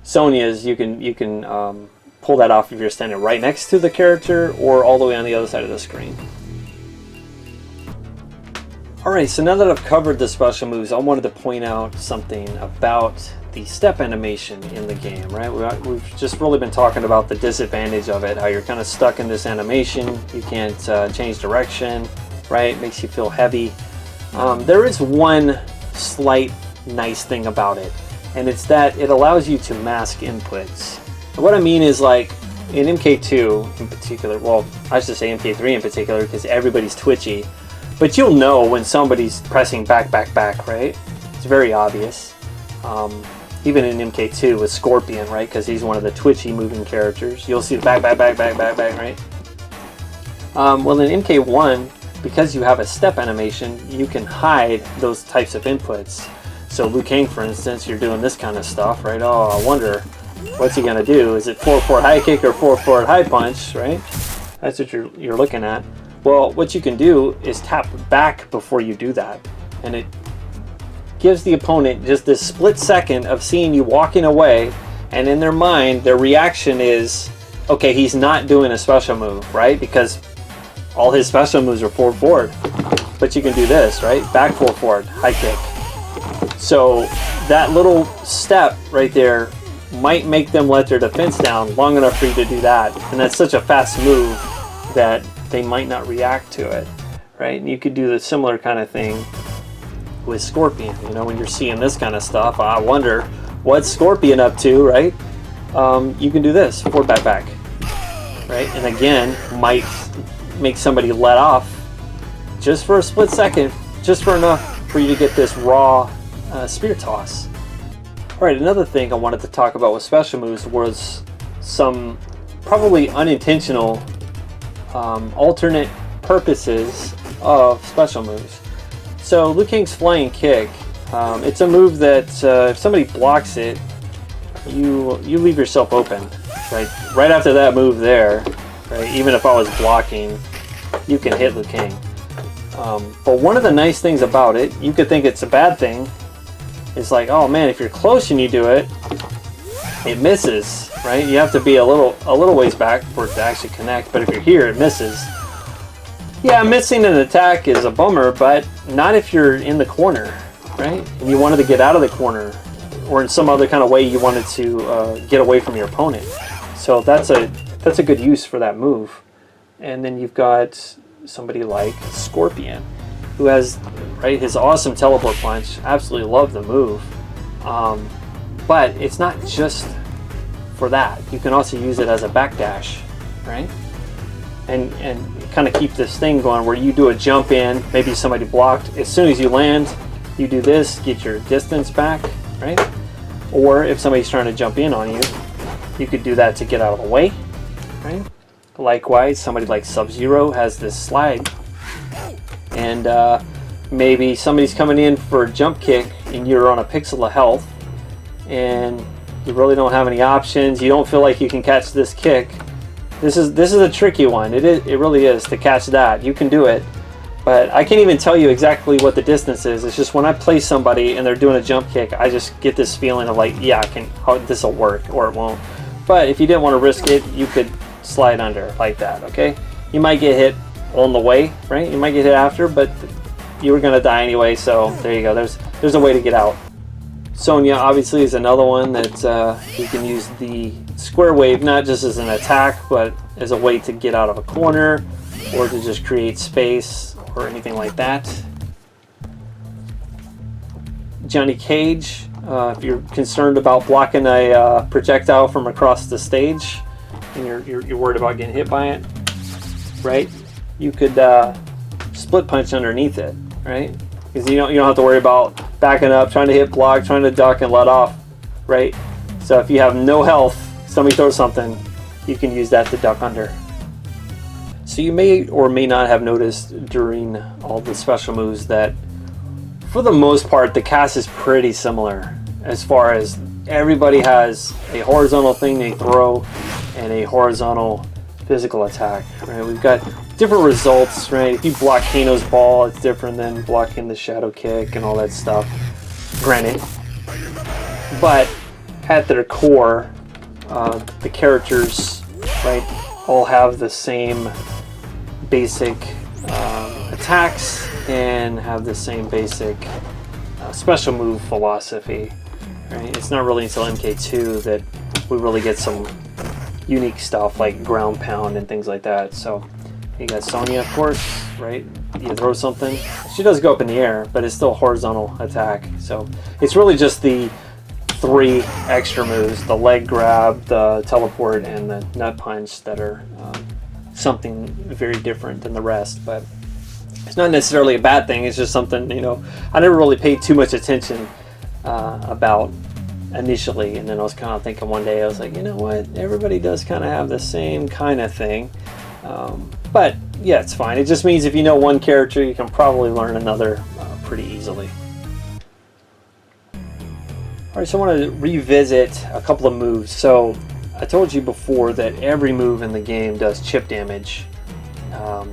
Sonya's, you can pull that off if you're standing right next to the character or all the way on the other side of the screen. Alright, so now that I've covered the special moves, I wanted to point out something about the step animation in the game, right? We've just really been talking about the disadvantage of it, how you're kind of stuck in this animation, you can't change direction, right? It makes you feel heavy. There is one slight nice thing about it, and it's that it allows you to mask inputs. And what I mean is, like in MK2 in particular, well, I should say MK3 in particular, because everybody's twitchy, but you'll know when somebody's pressing back, right? It's very obvious. Even in MK2 with Scorpion, right? Because he's one of the twitchy moving characters. You'll see the back, right? Well, in MK1, because you have a step animation, you can hide those types of inputs. So Liu Kang, for instance, you're doing this kind of stuff, right? Oh, I wonder, what's he gonna do? Is it forward high kick or forward high punch, right? That's what you're looking at. Well, what you can do is tap back before you do that, and it gives the opponent just this split second of seeing you walking away, and in their mind, their reaction is, okay, he's not doing a special move, right? Because all his special moves are forward. But you can do this, right? Back forward, high kick. So that little step right there might make them let their defense down long enough for you to do that. And that's such a fast move that they might not react to it, right? And you could do the similar kind of thing with Scorpion. You know, when you're seeing this kind of stuff, I wonder what's Scorpion up to, right? You can do this, forward, back, back, right? And again, might make somebody let off just for a split second, just for enough for you to get this raw spear toss. Alright, another thing I wanted to talk about with special moves was some probably unintentional alternate purposes of special moves. So Liu Kang's flying kick, it's a move that if somebody blocks it, you leave yourself open. Right after that move there, right? Even if I was blocking, you can hit Liu Kang. But one of the nice things about it, you could think it's a bad thing, is like, oh man, if you're close and you do it, it misses, right? You have to be a little ways back for it to actually connect, but if you're here, it misses. Yeah, missing an attack is a bummer, but not if you're in the corner, right? And you wanted to get out of the corner, or in some other kind of way you wanted to get away from your opponent. So that's a good use for that move. And then you've got somebody like Scorpion, who has his awesome teleport punch. Absolutely love the move, but it's not just for that. You can also use it as a backdash, right? And kind of keep this thing going where you do a jump in, maybe somebody blocked. As soon as you land, you do this, get your distance back, right? Or if somebody's trying to jump in on you, you could do that to get out of the way, right? Likewise, somebody like Sub-Zero has this slide, and maybe somebody's coming in for a jump kick and you're on a pixel of health and you really don't have any options. You don't feel like you can catch this kick. This is a tricky one. It really is to catch that. You can do it, but I can't even tell you exactly what the distance is. It's just when I play somebody and they're doing a jump kick, I just get this feeling of like, yeah, this will work or it won't. But if you didn't want to risk it, you could slide under like that, okay? You might get hit on the way, right? You might get hit after, but you were gonna die anyway, so there you go. There's a way to get out. Sonya obviously is another one that you can use the square wave not just as an attack, but as a way to get out of a corner or to just create space or anything like that. Johnny Cage, if you're concerned about blocking a projectile from across the stage and you're worried about getting hit by it, right? You could split punch underneath it, right? Because you don't have to worry about backing up, trying to hit block, trying to duck and let off, right? So if you have no health, somebody throws something, you can use that to duck under. So you may or may not have noticed during all the special moves that for the most part the cast is pretty similar as far as everybody has a horizontal thing they throw and a horizontal physical attack, right? We've got different results, right? If you block KANO's ball, it's different than blocking the shadow kick and all that stuff, granted. But at their core, the characters, right, all have the same basic attacks and have the same basic special move philosophy, right? It's not really until MK2 that we really get some unique stuff like ground pound and things like that. So you got Sonya, of course, right? You throw something, she does go up in the air, but it's still a horizontal attack. So it's really just the 3 extra moves, the leg grab, the teleport, and the nut punch that are something very different than the rest. But it's not necessarily a bad thing. It's just something, you know, I never really paid too much attention about initially, and then I was kind of thinking one day, I was like, you know what, everybody does kind of have the same kind of thing. But yeah, it's fine. It just means if you know one character, you can probably learn another pretty easily. Alright, so I want to revisit a couple of moves. So I told you before that every move in the game does chip damage.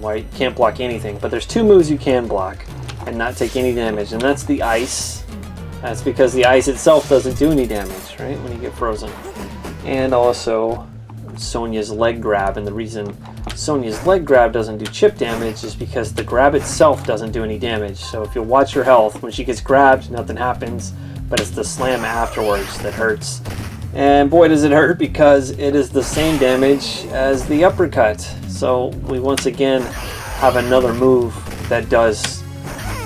where you can't block anything. But there's 2 moves you can block and not take any damage, and that's the ice. That's because the ice itself doesn't do any damage, right, when you get frozen. And also Sonya's leg grab, and the reason Sonya's leg grab doesn't do chip damage is because the grab itself doesn't do any damage. So if you watch her health, when she gets grabbed, nothing happens, but it's the slam afterwards that hurts. And boy does it hurt, because it is the same damage as the uppercut. So we once again have another move that does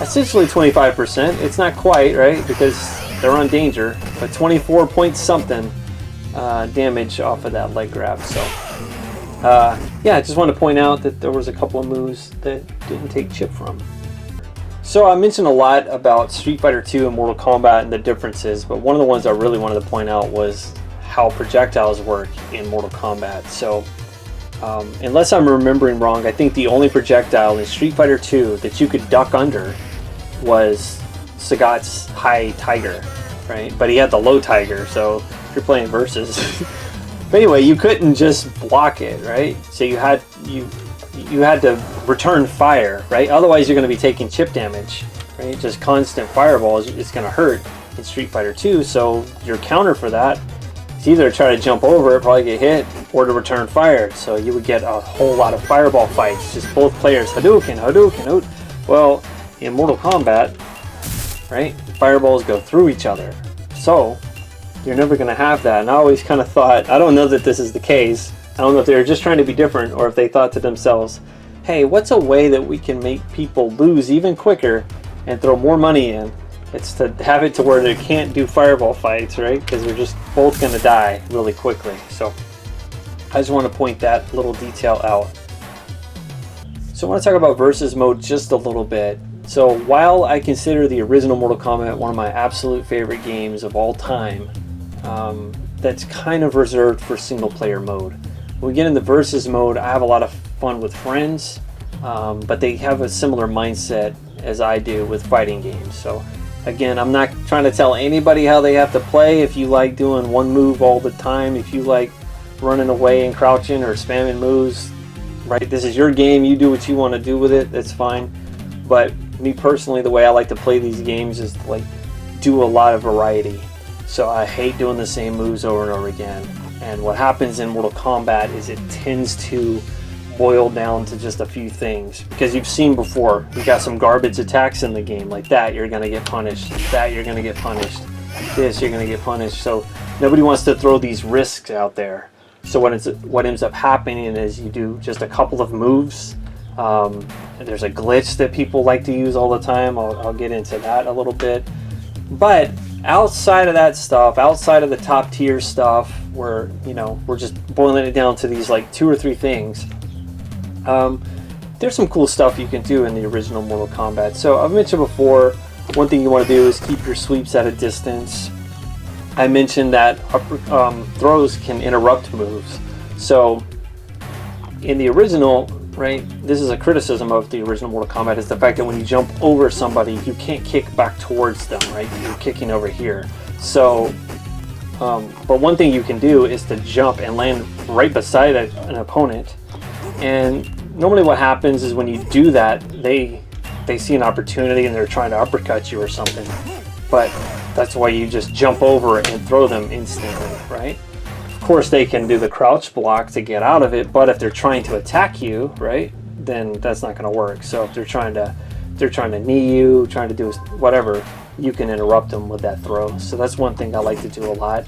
essentially 25%. It's not quite, right, because they're on danger, but 24 point something damage off of that leg grab. So yeah, I just want to point out that there was a couple of moves that didn't take chip from. So I mentioned a lot about Street Fighter 2 and Mortal Kombat and the differences, but one of the ones I really wanted to point out was how projectiles work in Mortal Kombat. So unless I'm remembering wrong, I think the only projectile in Street Fighter 2 that you could duck under was Sagat's high tiger, right? But he had the low tiger, so if you're playing versus. But anyway, you couldn't just block it, right? So you had to return fire, right? Otherwise you're going to be taking chip damage, right? Just constant fireballs is going to hurt in Street Fighter 2. So your counter for that is either try to jump over it, probably get hit, or to return fire. So you would get a whole lot of fireball fights, just both players Hadouken, Hadouken, Hadouken. Well, in Mortal Kombat, right, fireballs go through each other. So you're never going to have that. And I always kind of thought, I don't know that this is the case. I don't know if they were just trying to be different, or if they thought to themselves, hey, what's a way that we can make people lose even quicker and throw more money in? It's to have it to where they can't do fireball fights, right? Because they're just both going to die really quickly. So I just want to point that little detail out. So I want to talk about versus mode just a little bit. So while I consider the original Mortal Kombat one of my absolute favorite games of all time, that's kind of reserved for single player mode. When we get into versus mode, I have a lot of fun with friends, but they have a similar mindset as I do with fighting games. So again, I'm not trying to tell anybody how they have to play. If you like doing one move all the time, if you like running away and crouching or spamming moves, right, this is your game. You do what you want to do with it. That's fine. But me personally, the way I like to play these games is to, like, do a lot of variety. So I hate doing the same moves over and over again. And what happens in Mortal Kombat is it tends to boil down to just a few things, because you've seen before, you got some garbage attacks in the game, like that you're going to get punished, that you're going to get punished, this you're going to get punished. So nobody wants to throw these risks out there. So what ends up happening is you do just a couple of moves. There's a glitch that people like to use all the time. I'll get into that a little bit. But outside of that stuff, outside of the top tier stuff, where, you know, we're just boiling it down to these like 2 or 3 things, there's some cool stuff you can do in the original Mortal Kombat. So I've mentioned before, one thing you want to do is keep your sweeps at a distance. I mentioned that throws can interrupt moves. So in the original, right, this is a criticism of the original Mortal Kombat, is the fact that when you jump over somebody, you can't kick back towards them, right? You're kicking over here. So, but one thing you can do is to jump and land right beside an opponent. And normally what happens is when you do that, they see an opportunity and they're trying to uppercut you or something. But that's why you just jump over and throw them instantly, right? Of course, they can do the crouch block to get out of it, but if they're trying to attack you, right, then that's not going to work. So if they're trying to knee you, trying to do whatever, you can interrupt them with that throw. So that's one thing I like to do a lot.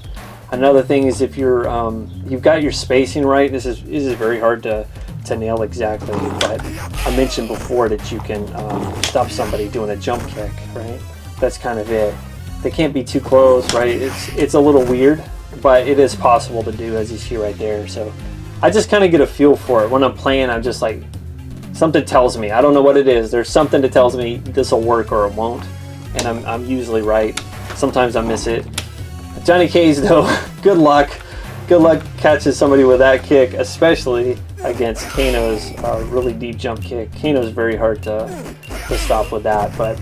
Another thing is if you're you've got your spacing right. This is very hard to nail exactly, but I mentioned before that you can stop somebody doing a jump kick, right? That's kind of it. They can't be too close, right? It's a little weird, but it is possible to do, as you see right there. So I just kind of get a feel for it. When I'm playing, I'm just like, something tells me, I don't know what it is, there's something that tells me this will work or it won't, and I'm usually right. Sometimes I miss it. Johnny Cage, though, good luck catching somebody with that kick, especially against KANO's really deep jump kick. KANO's very hard to stop with that, but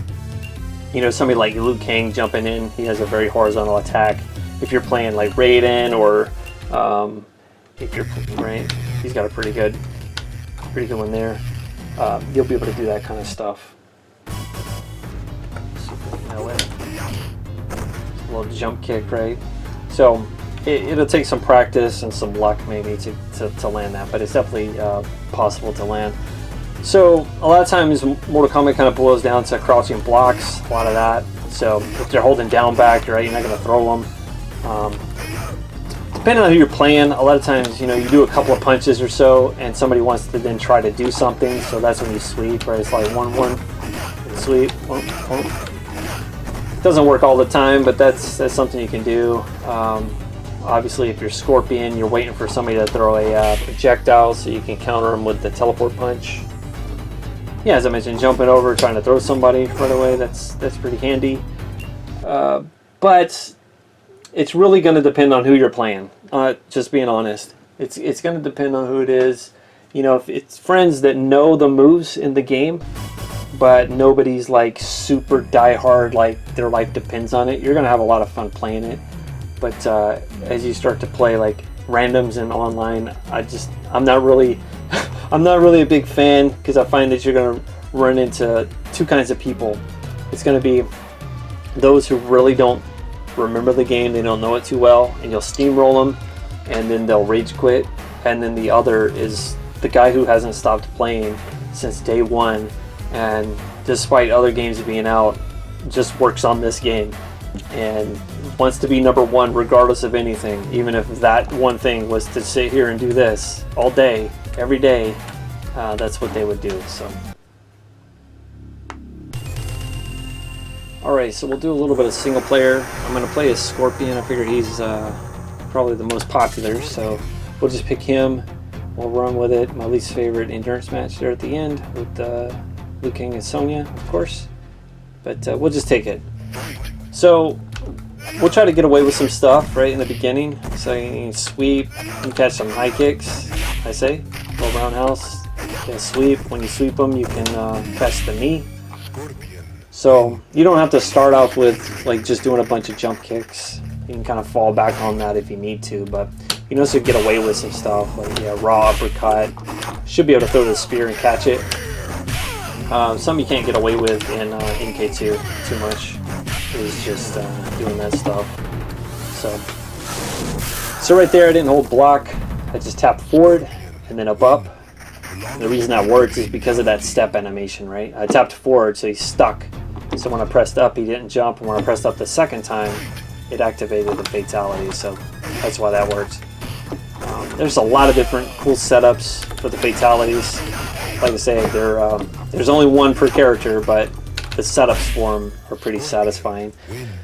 you know, somebody like Liu Kang jumping in, he has a very horizontal attack. If you're playing like Raiden, or if you're right, he's got a pretty good one there. you'll be able to do that kind of stuff. A little jump kick, right? So it'll take some practice and some luck maybe to land that, but it's definitely possible to land. So a lot of times Mortal Kombat kind of boils down to crouching blocks, a lot of that. So if they're holding down back, right, you're not going to throw them. Depending on who you're playing, a lot of times, you know, you do a couple of punches or so, and somebody wants to then try to do something, so that's when you sweep, right? It's like 1-1, sweep, 1. It doesn't work all the time, but that's something you can do. Obviously, if you're Scorpion, you're waiting for somebody to throw a projectile so you can counter them with the teleport punch. Yeah, as I mentioned, jumping over, trying to throw somebody right away, that's pretty handy. But it's really going to depend on who you're playing. Just being honest, it's going to depend on who it is. You know, if it's friends that know the moves in the game, but nobody's like super diehard, like their life depends on it, you're going to have a lot of fun playing it. But as you start to play like randoms and online, I'm not really a big fan, because I find that you're going to run into two kinds of people. It's going to be those who really don't remember the game, they don't know it too well, and you'll steamroll them, and then they'll rage quit. And then the other is the guy who hasn't stopped playing since day one, and despite other games being out, just works on this game and wants to be number one regardless of anything, even if that one thing was to sit here and do this all day, every day. That's what they would do. So alright, so we'll do a little bit of single player. I'm going to play as Scorpion. I figure he's probably the most popular, so we'll just pick him. We'll run with it. My least favorite endurance match there at the end with Liu Kang and SONYA, of course. But we'll just take it. So we'll try to get away with some stuff right in the beginning. So you can sweep, you can catch some high kicks, I say. Little roundhouse. You can sweep. When you sweep them, you can catch the knee. So you don't have to start off with like just doing a bunch of jump kicks. You can kind of fall back on that if you need to, but you can also get away with some stuff like raw uppercut. Should be able to throw the spear and catch it. Something you can't get away with in MK2 too much is just doing that stuff. So right there, I didn't hold block. I just tapped forward and then up. The reason that works is because of that step animation, right? I tapped forward, so he's stuck. So when I pressed up, he didn't jump, and when I pressed up the second time, it activated the fatality. So that's why that works. There's a lot of different cool setups for the fatalities. Like I say, there's only one per character, but the setups for them are pretty satisfying.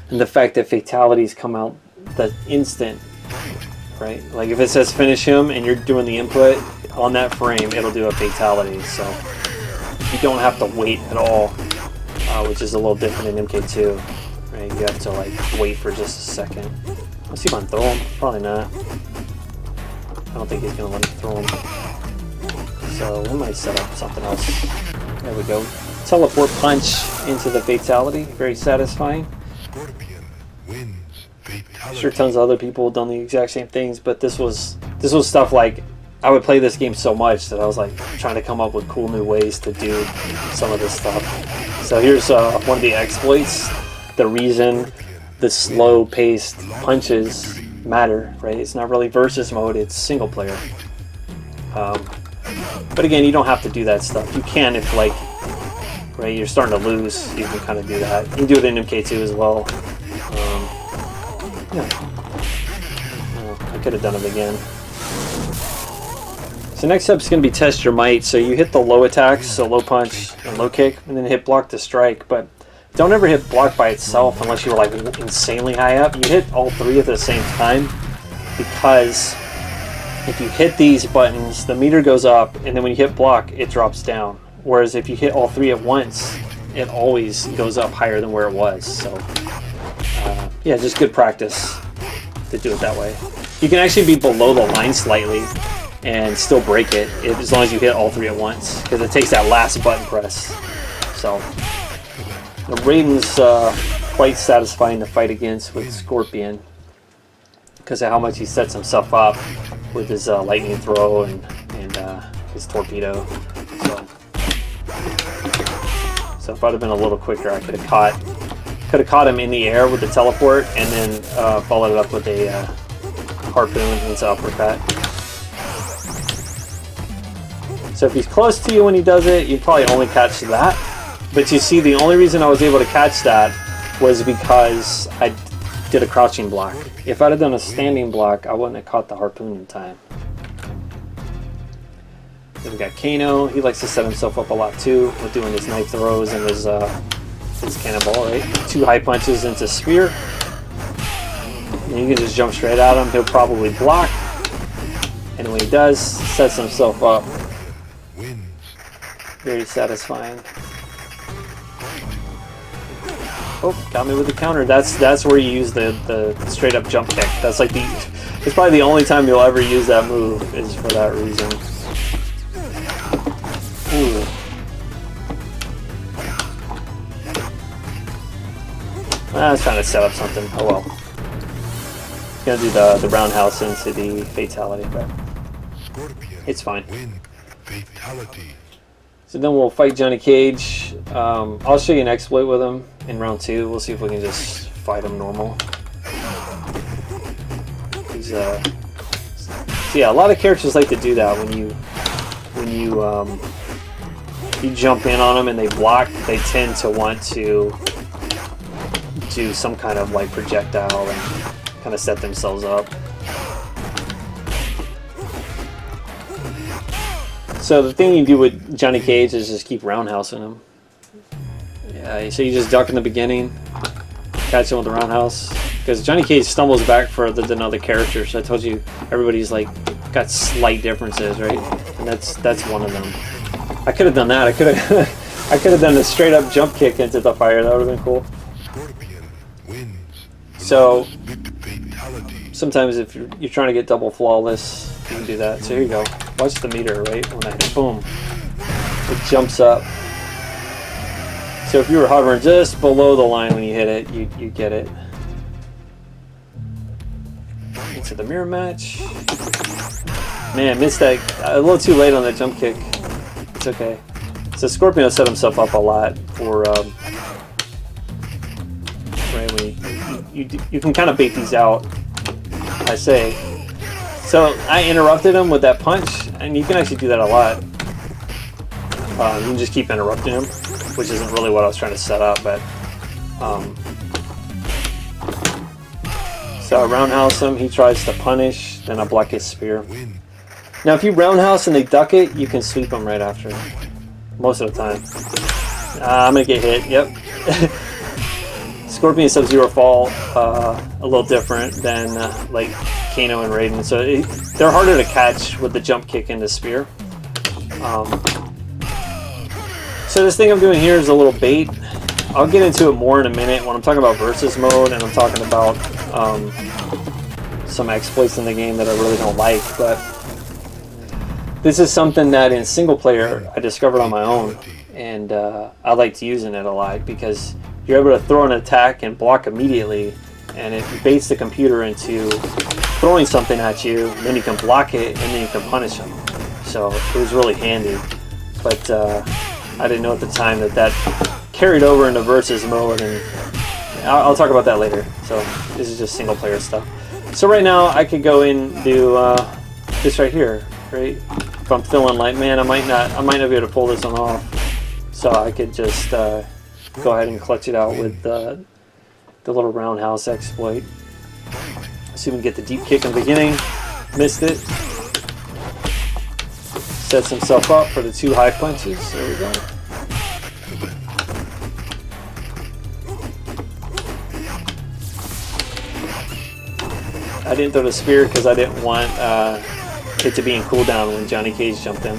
And the fact that fatalities come out the instant, right? Like if it says finish him and you're doing the input on that frame, it'll do a fatality. So you don't have to wait at all, which is a little different in MK2. Right? You have to like wait for just a second. Let's see if I can throw him. Probably not. I don't think he's gonna let me throw him. So we might set up something else. There we go. Teleport punch into the fatality. Very satisfying. I'm sure tons of other people have done the exact same things, but this was stuff like I would play this game so much that I was like trying to come up with cool new ways to do some of this stuff. So here's one of the exploits. The reason the slow-paced punches matter, right? It's not really versus mode, it's single player. But again, you don't have to do that stuff. You can if like, right, you're starting to lose, you can kind of do that. You can do it in MK2 as well. Yeah. Oh, I could have done it again. So next up is going to be test your might. So you hit the low attacks, so low punch and low kick, and then hit block to strike. But don't ever hit block by itself unless you were like insanely high up. You hit all three at the same time, because if you hit these buttons, the meter goes up, and then when you hit block, it drops down. Whereas if you hit all three at once, it always goes up higher than where it was. So yeah, just good practice to do it that way. You can actually be below the line slightly and still break it as long as you hit all three at once, because it takes that last button press. So the Raiden's quite satisfying to fight against with Scorpion because of how much he sets himself up with his lightning throw and his torpedo. So So if I'd have been a little quicker, I could have caught him in the air with the teleport, and then followed it up with a harpoon into uppercut. So if he's close to you when he does it, you'd probably only catch that. But you see, the only reason I was able to catch that was because I did a crouching block. If I'd have done a standing block, I wouldn't have caught the harpoon in time. Then we got KANO. He likes to set himself up a lot too with doing his knife throws and his cannonball, right? 2 high punches into spear. And you can just jump straight at him. He'll probably block. And when he does, sets himself up. Very satisfying. Oh, got me with the counter. That's where you use the straight up jump kick. That's like it's probably the only time you'll ever use that move is for that reason. Ooh. I was trying to set up something. Oh well. Gonna do the roundhouse into the fatality, but it's fine. So then we'll fight Johnny Cage. I'll show you an exploit with him in round 2. We'll see if we can just fight him normal. So yeah, a lot of characters like to do that when you jump in on them and they block. They tend to want to do some kind of like projectile and kind of set themselves up. So the thing you do with Johnny Cage is just keep roundhousing him. Yeah, so you just duck in the beginning, catch him with the roundhouse. Because Johnny Cage stumbles back further than other characters. So I told you everybody's like got slight differences, right? And that's one of them. I could have done that. I could have done a straight up jump kick into the fire. That would have been cool. So sometimes if you're trying to get double flawless, you can do that. So here you go. Watch the meter, right? When I hit it, boom, it jumps up. So if you were hovering just below the line when you hit it, you get it. Into the mirror match. Man, missed that a little too late on that jump kick. It's okay. So Scorpion set himself up a lot for right when you can kind of bait these out, I say. So I interrupted him with that punch, and you can actually do that a lot. You can just keep interrupting him, which isn't really what I was trying to set up, but so I roundhouse him, he tries to punish, then I block his spear. Now if you roundhouse and they duck it, you can sweep them right after, most of the time. I'm gonna get hit, yep. Scorpion Sub-Zero fall a little different than like KANO and Raiden, so they're harder to catch with the jump kick and the spear. So this thing I'm doing here is a little bait. I'll get into it more in a minute when I'm talking about versus mode and I'm talking about some exploits in the game that I really don't like, but this is something that in single player I discovered on my own, and I liked using it a lot because you're able to throw an attack and block immediately, and it baits the computer into throwing something at you, and then you can block it, and then you can punish them. So it was really handy, but I didn't know at the time that carried over into versus mode, and I'll talk about that later. So this is just single player stuff. So right now I could go in and do this right here, right? If I'm feeling like, man, I might not be able to pull this one off, so I could just go ahead and clutch it out with the little roundhouse exploit. See if we can get the deep kick in the beginning. Missed it. Sets himself up for the 2 high punches. There we go. I didn't throw the spear because I didn't want it to be in cooldown when Johnny Cage jumped in.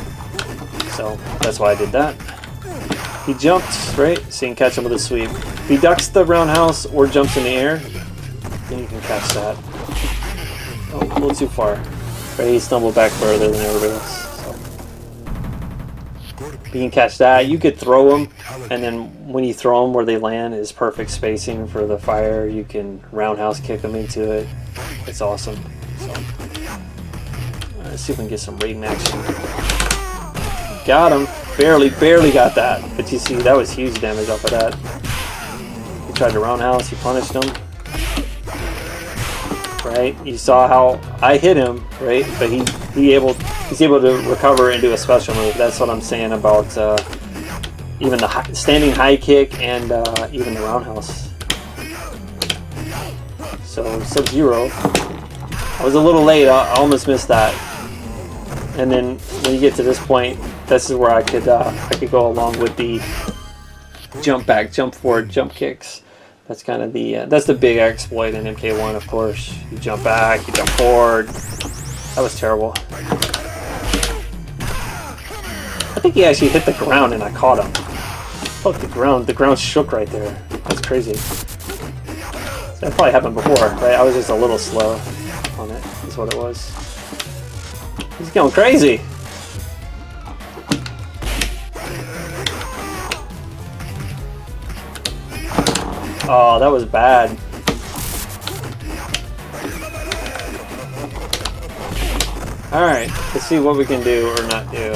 So that's why I did that. He jumped, right? So you can catch him with a sweep. If he ducks the roundhouse or jumps in the air, then you can catch that. Oh, a little too far. Right, he stumbled back further than everybody else. So. You can catch that. You could throw them, and then when you throw them where they land is perfect spacing for the fire. You can roundhouse kick them into it. It's awesome. So. Let's see if we can get some Raiden action. Got him. Barely got that. But you see, that was huge damage off of that. He tried to roundhouse. He punished him. Right? You saw how I hit him, right? But he's able to recover and do a special move. That's what I'm saying about even the standing high kick and even the roundhouse. So Sub-Zero. I was a little late. I almost missed that. And then when you get to this point, this is where I could go along with the jump back, jump forward, jump kicks. That's kind of that's the big exploit in MK1, of course. You jump back, you jump forward. That was terrible. I think he actually hit the ground and I caught him. Fuck the ground shook right there. That's crazy. That probably happened before, right? I was just a little slow on it, is what it was. He's going crazy. Oh, that was bad. Alright, let's see what we can do or not do.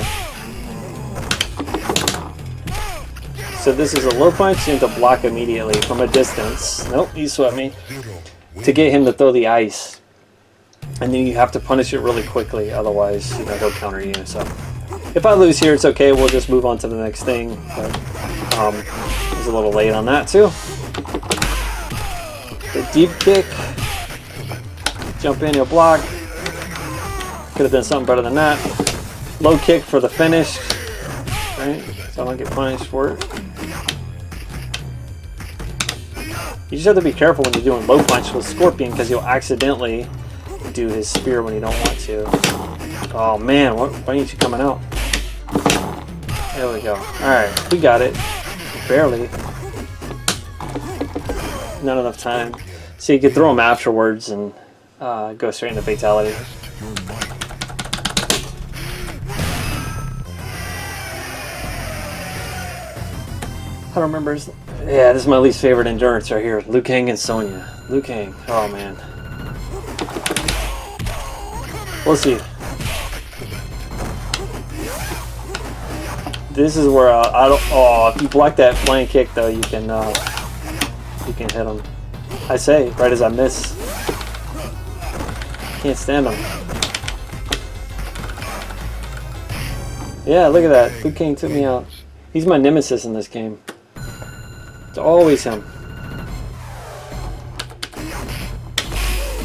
So this is a low punch and to block immediately from a distance. Nope, he swept me. To get him to throw the ice. And then you have to punish it really quickly, otherwise, you know, he'll counter you. So if I lose here, it's okay. We'll just move on to the next thing. But I was a little late on that too. The deep kick. Jump in, he'll block. Could have done something better than that. Low kick for the finish. Right? So I don't get punished for it. You just have to be careful when you're doing low punch with Scorpion because you'll accidentally do his spear when you don't want to. Oh man, why ain't you coming out? There we go. Alright, we got it. Barely. Not enough time. So you could throw him afterwards and go straight into Fatality. I don't remember his... Yeah, this is my least favorite endurance right here. Liu Kang and SONYA. Liu Kang. Oh man. We'll see. This is where I don't... Oh, if you block that flying kick though, you can hit him. I say, right as I miss. Can't stand him. Yeah, look at that. Liu Kang took me out. He's my nemesis in this game. It's always him.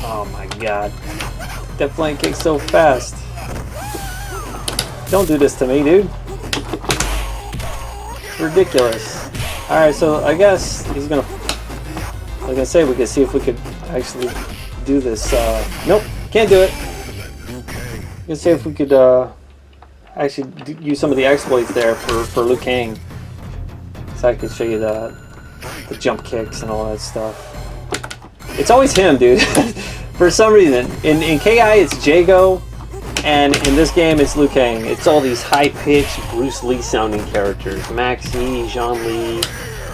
Oh my god. That flying kick's so fast. Don't do this to me, dude. It's ridiculous. Alright, so I guess he's gonna... Like I say, we could see if we could actually do this. Nope, can't do it. Let's see if we could actually use some of the exploits there for Liu Kang. So I could show you the jump kicks and all that stuff. It's always him, dude. For some reason. In KI it's Jago, and in this game it's Liu Kang. It's all these high-pitched Bruce Lee sounding characters. Max Yi, Jean Lee.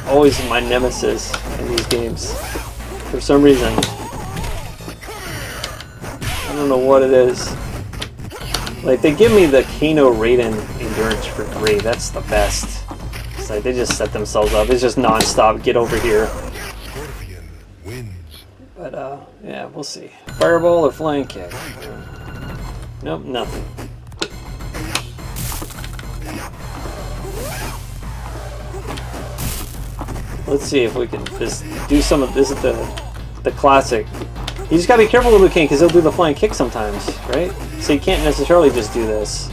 Always my nemesis in these games. For some reason. I don't know what it is. Like, they give me the KANO Raiden endurance for free. That's the best. It's like they just set themselves up. It's just non-stop. Get over here. But yeah, we'll see. Fireball or flying kick? Nope, nothing. Let's see if we can just do some of this. Is the classic. You just gotta be careful with Liu Kang because he'll do the flying kick sometimes, right? So you can't necessarily just do this.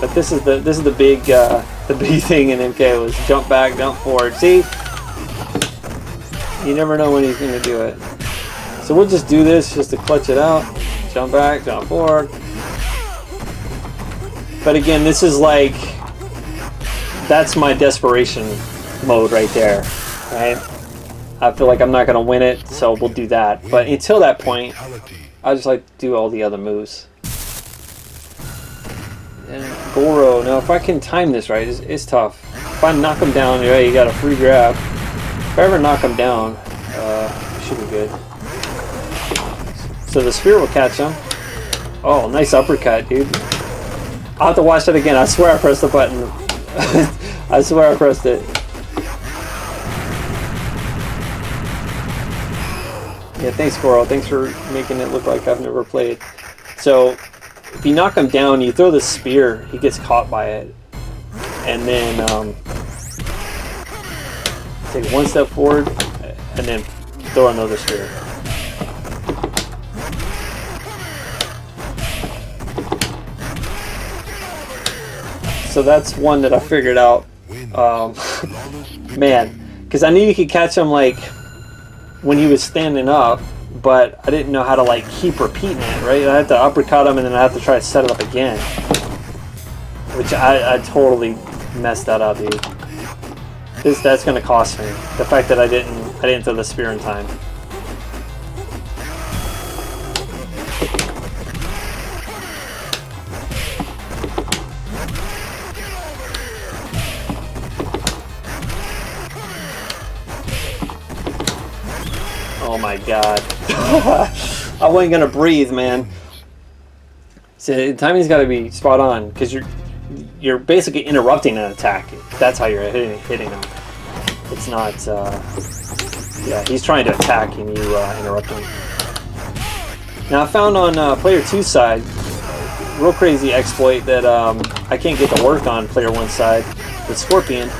But this is the big thing in MK was jump back, jump forward. See, you never know when he's gonna do it. So we'll just do this just to clutch it out. Jump back, jump forward. But again, this is like, that's my desperation mode right there, right? I feel like I'm not gonna win it, so we'll do that. But until that point, I just like to do all the other moves. And Goro, now if I can time this right, it's tough. If I knock him down, yeah, you got a free grab. If I ever knock him down, should be good. So the spear will catch him. Oh, nice uppercut, dude. I'll have to watch that again. I swear I pressed the button. I swear I pressed it. Yeah, thanks, Coral. Thanks for making it look like I've never played. So, if you knock him down, you throw the spear, he gets caught by it. And then take one step forward, and then throw another spear. So that's one that I figured out. Man, because I knew you could catch him like when he was standing up, but I didn't know how to like keep repeating it, right? I had to uppercut him and then I had to try to set it up again, which I totally messed that up, dude. That's gonna cost me, the fact that I didn't throw the spear in time. Oh my god. I wasn't gonna breathe, man. So the timing's gotta be spot on, because you're basically interrupting an attack. That's how you're hitting him. It's not yeah, he's trying to attack and you interrupt him. Now I found on player 2's side real crazy exploit that I can't get to work on player 1's side with Scorpion.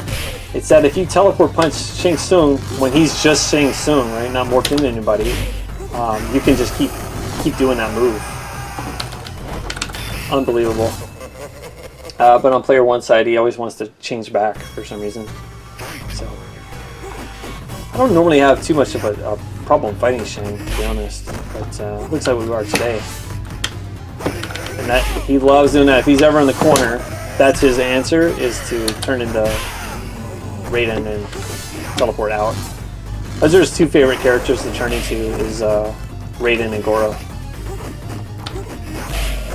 It's that if you teleport punch Shang Tsung when he's just Shang Tsung, right, not morphed into anybody, you can just keep doing that move. Unbelievable. But on player 1's side, he always wants to change back for some reason. So I don't normally have too much of a problem fighting Shang, to be honest, but looks like we are today. And that he loves doing that. If he's ever in the corner, that's his answer, is to turn into Raiden and teleport out. Those are his two favorite characters to turn into, is Raiden and Goro.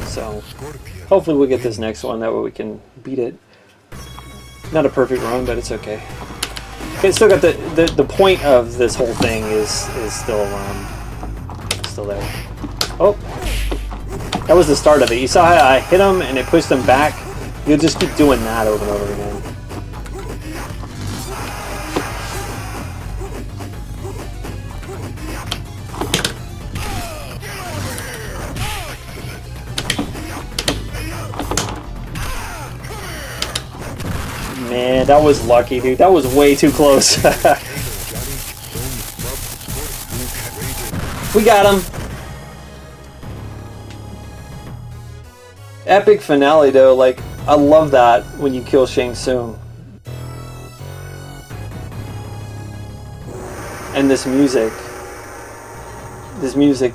So hopefully we'll get this next one, that way we can beat it. Not a perfect run, but it's okay. It's still got the point of this whole thing is still there. Oh, that was the start of it. You saw how I hit him and it pushed him back. You'll just keep doing that over and over again. Man, that was lucky, dude. That was way too close. We got him. Epic finale, though. Like, I love that when you kill Shang Tsung. And this music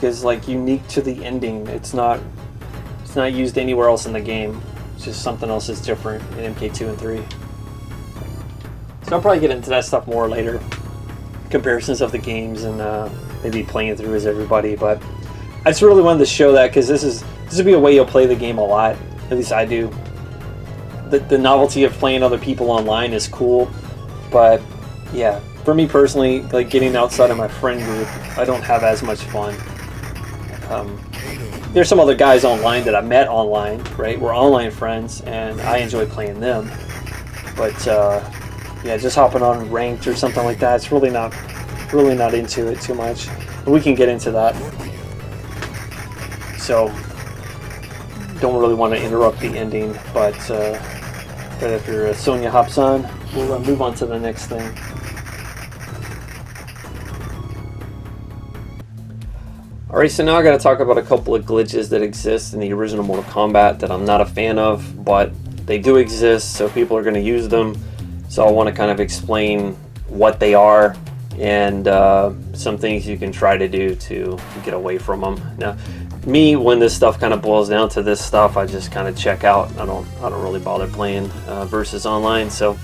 is like unique to the ending. It's not used anywhere else in the game. It's just something else that's different in MK2 and 3. So I'll probably get into that stuff more later. Comparisons of the games and maybe playing through as everybody. But I just really wanted to show that because this would be a way you'll play the game a lot. At least I do. The novelty of playing other people online is cool. But yeah, for me personally, like getting outside of my friend group, I don't have as much fun. There's some other guys online that I met online, right? We're online friends, and I enjoy playing them. But yeah, just hopping on ranked or something like that, it's really not into it too much. But we can get into that. So don't really want to interrupt the ending, but right after Sonya hops on, we'll move on to the next thing. Alright, so now I gotta talk about a couple of glitches that exist in the original Mortal Kombat that I'm not a fan of, but they do exist, so people are gonna use them. So I want to kind of explain what they are and some things you can try to do to get away from them. Now, me, when this stuff kind of boils down to this stuff, I just kind of check out. I don't really bother playing versus online. So,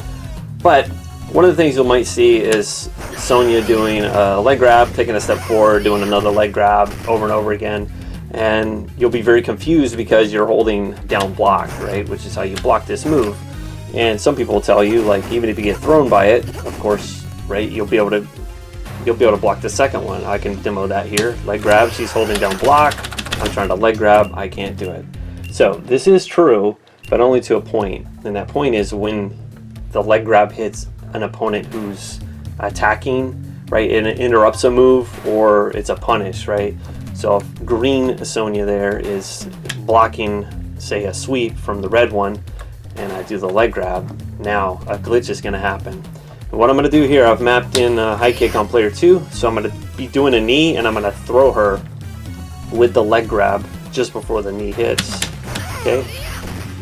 but one of the things you might see is Sonya doing a leg grab, taking a step forward, doing another leg grab over and over again, and you'll be very confused because you're holding down block, right? Which is how you block this move. And some people will tell you, like, even if you get thrown by it, of course, right, you'll be able to block the second one. I can demo that here. Leg grab, she's holding down block. I'm trying to leg grab, I can't do it. So this is true, but only to a point. And that point is when the leg grab hits an opponent who's attacking, right? And it interrupts a move or it's a punish, right? So if green Sonya there is blocking, say, a sweep from the red one, and I do the leg grab, now a glitch is going to happen. And what I'm going to do here, I've mapped in a high kick on player 2, so I'm going to be doing a knee, and I'm going to throw her with the leg grab just before the knee hits, okay?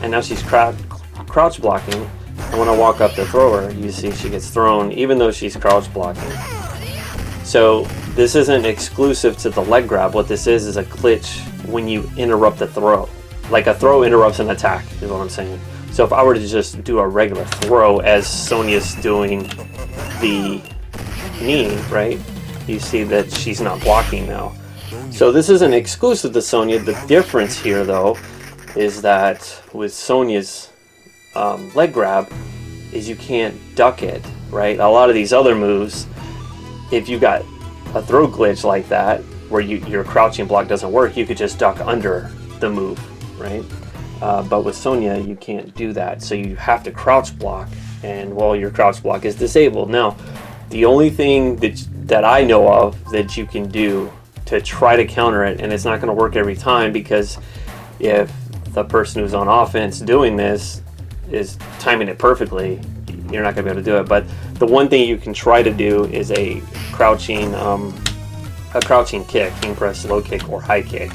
And now she's crouch blocking, and when I walk up to throw her, you see she gets thrown even though she's crouch blocking. So this isn't exclusive to the leg grab. What this is a glitch when you interrupt a throw. Like a throw interrupts an attack, is what I'm saying. So if I were to just do a regular throw as Sonya's doing the knee, right? You see that she's not blocking now. So this isn't exclusive to Sonya. The difference here, though, is that with Sonya's leg grab, is you can't duck it, right? A lot of these other moves, if you got a throw glitch like that, where your crouching block doesn't work, you could just duck under the move, right? But with Sonya, you can't do that. So you have to crouch block, and well, your crouch block is disabled. Now, the only thing that I know of that you can do to try to counter it, and it's not going to work every time, because if the person who's on offense doing this is timing it perfectly, you're not going to be able to do it. But the one thing you can try to do is a crouching kick, king press, low kick, or high kick.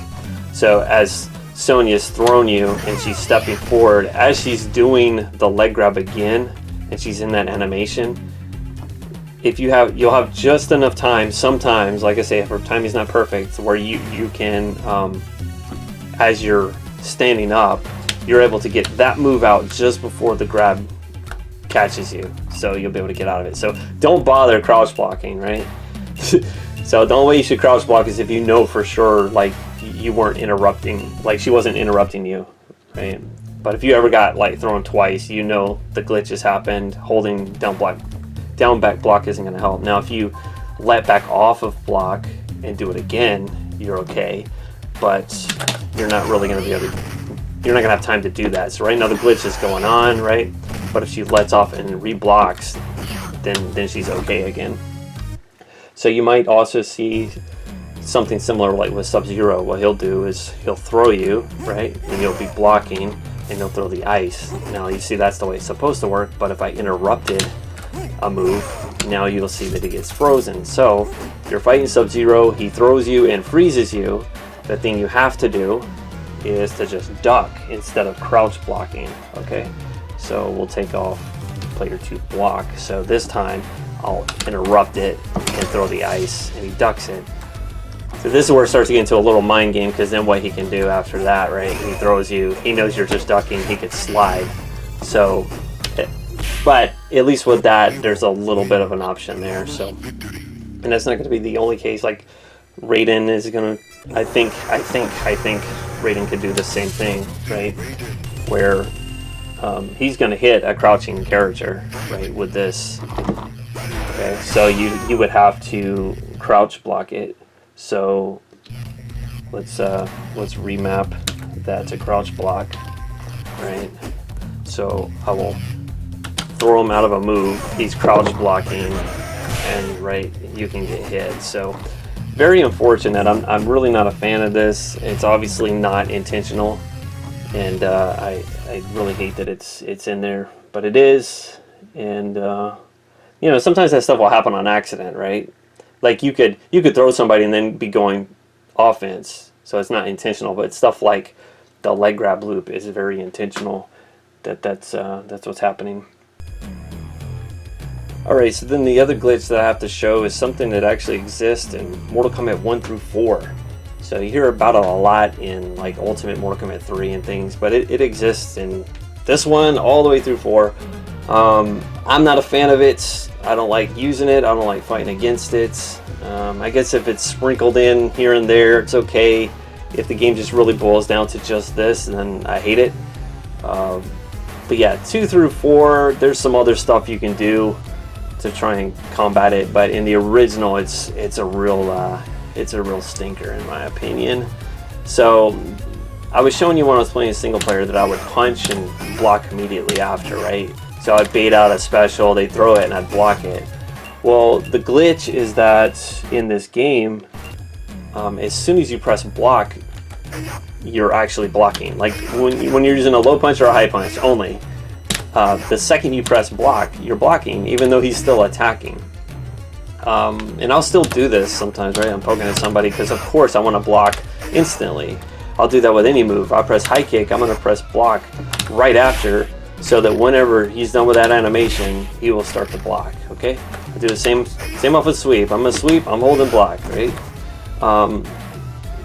So as Sonya's thrown you and she's stepping forward, as she's doing the leg grab again and she's in that animation, you'll have just enough time sometimes, like I say, if her timing's not perfect, where you can as you're standing up, you're able to get that move out just before the grab catches you, so you'll be able to get out of it. So don't bother crouch blocking, right? So the only way you should crouch block is if you know for sure, like, you weren't interrupting, like she wasn't interrupting you, right? But if you ever got like thrown twice, you know the glitch has happened. Holding down back block isn't going to help. Now if you let back off of block and do it again, you're okay, but you're not really going to be able to, you're not going to have time to do that. So right now the glitch is going on, right? But if she lets off and reblocks, then she's okay again. So you might also see something similar like with Sub-Zero. What he'll do is he'll throw you, right? And you'll be blocking, and he'll throw the ice. Now you see that's the way it's supposed to work, but if I interrupted a move, now you'll see that it gets frozen. So you're fighting Sub-Zero, he throws you and freezes you. The thing you have to do is to just duck instead of crouch blocking, okay? So we'll take off player 2 block. So this time I'll interrupt it and throw the ice, and he ducks it. So this is where it starts to get into a little mind game, because then what he can do after that, right? He throws you, he knows you're just ducking, he could slide. So, but at least with that, there's a little bit of an option there. So, and that's not going to be the only case. Like Raiden is going to, I think Raiden could do the same thing, right? Where he's going to hit a crouching character, right, with this. Okay, so you would have to crouch block it. So let's remap that to crouch block, right? So I will throw him out of a move. He's crouch blocking, and right, you can get hit. So very unfortunate. I'm really not a fan of this. It's obviously not intentional, and I really hate that it's in there, but it is. And you know, sometimes that stuff will happen on accident, right? Like you could throw somebody and then be going offense, so it's not intentional. But stuff like the leg grab loop is very intentional. That's what's happening. All right, so then the other glitch that I have to show is something that actually exists in Mortal Kombat 1 through 4. So you hear about it a lot in like Ultimate Mortal Kombat 3 and things, but it exists in this one all the way through 4. I'm not a fan of it. I don't like using it. I don't like fighting against it. I guess if it's sprinkled in here and there, it's okay. If the game just really boils down to just this, then I hate it. But yeah, 2 through 4, there's some other stuff you can do to try and combat it. But in the original, it's a real stinker in my opinion. So I was showing you when I was playing single player that I would punch and block immediately after, right? So I'd bait out a special, they'd throw it, and I'd block it. Well, the glitch is that in this game, as soon as you press block, you're actually blocking. Like when you're using a low punch or a high punch only, the second you press block, you're blocking, even though he's still attacking. And I'll still do this sometimes, right? I'm poking at somebody because, of course, I want to block instantly. I'll do that with any move. I press high kick, I'm going to press block right after, so that whenever he's done with that animation, he will start to block, okay? I do the same off with sweep. I'm going to sweep, I'm holding block, right?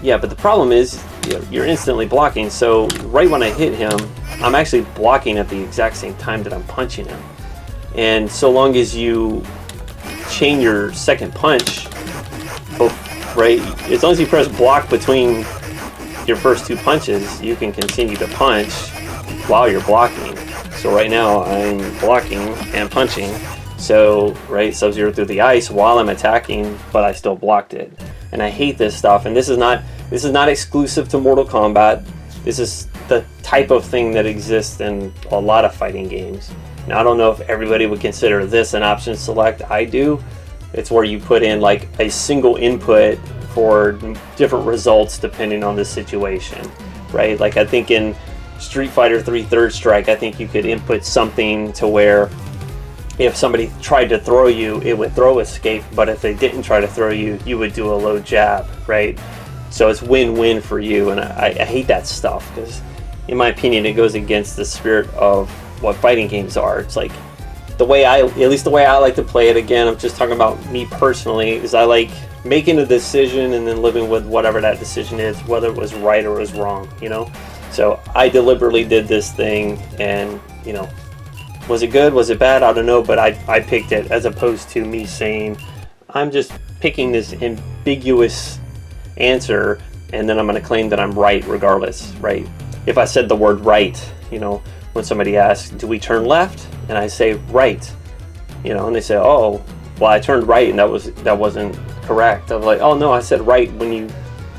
Yeah, but the problem is, you're instantly blocking, so right when I hit him, I'm actually blocking at the exact same time that I'm punching him. And so long as you chain your second punch, right, as long as you press block between your first two punches, you can continue to punch while you're blocking. So right now I'm blocking and punching, so right, Sub-Zero through the ice while I'm attacking, but I still blocked it. And I hate this stuff, and this is not exclusive to Mortal Kombat. This is the type of thing that exists in a lot of fighting games. Now, I don't know if everybody would consider this an option select. I do. It's where you put in like a single input for different results depending on the situation, right? Like I think in Street Fighter 3 Third Strike, I think you could input something to where if somebody tried to throw you, it would throw escape, but if they didn't try to throw you, you would do a low jab, right? So it's win-win for you, and I hate that stuff because, in my opinion, it goes against the spirit of what fighting games are. It's like the way at least the way I like to play it. Again, I'm just talking about me personally. Is I like making a decision and then living with whatever that decision is, whether it was right or was wrong. You know, so I deliberately did this thing, and you know, was it good? Was it bad? I don't know, but I picked it as opposed to me saying I'm just picking this ambiguous answer and then I'm going to claim that I'm right regardless, right? If I said the word right, you know, when somebody asks, do we turn left? And I say right, you know, and they say, oh, well, I turned right and that wasn't correct. I'm like, oh no, I said right when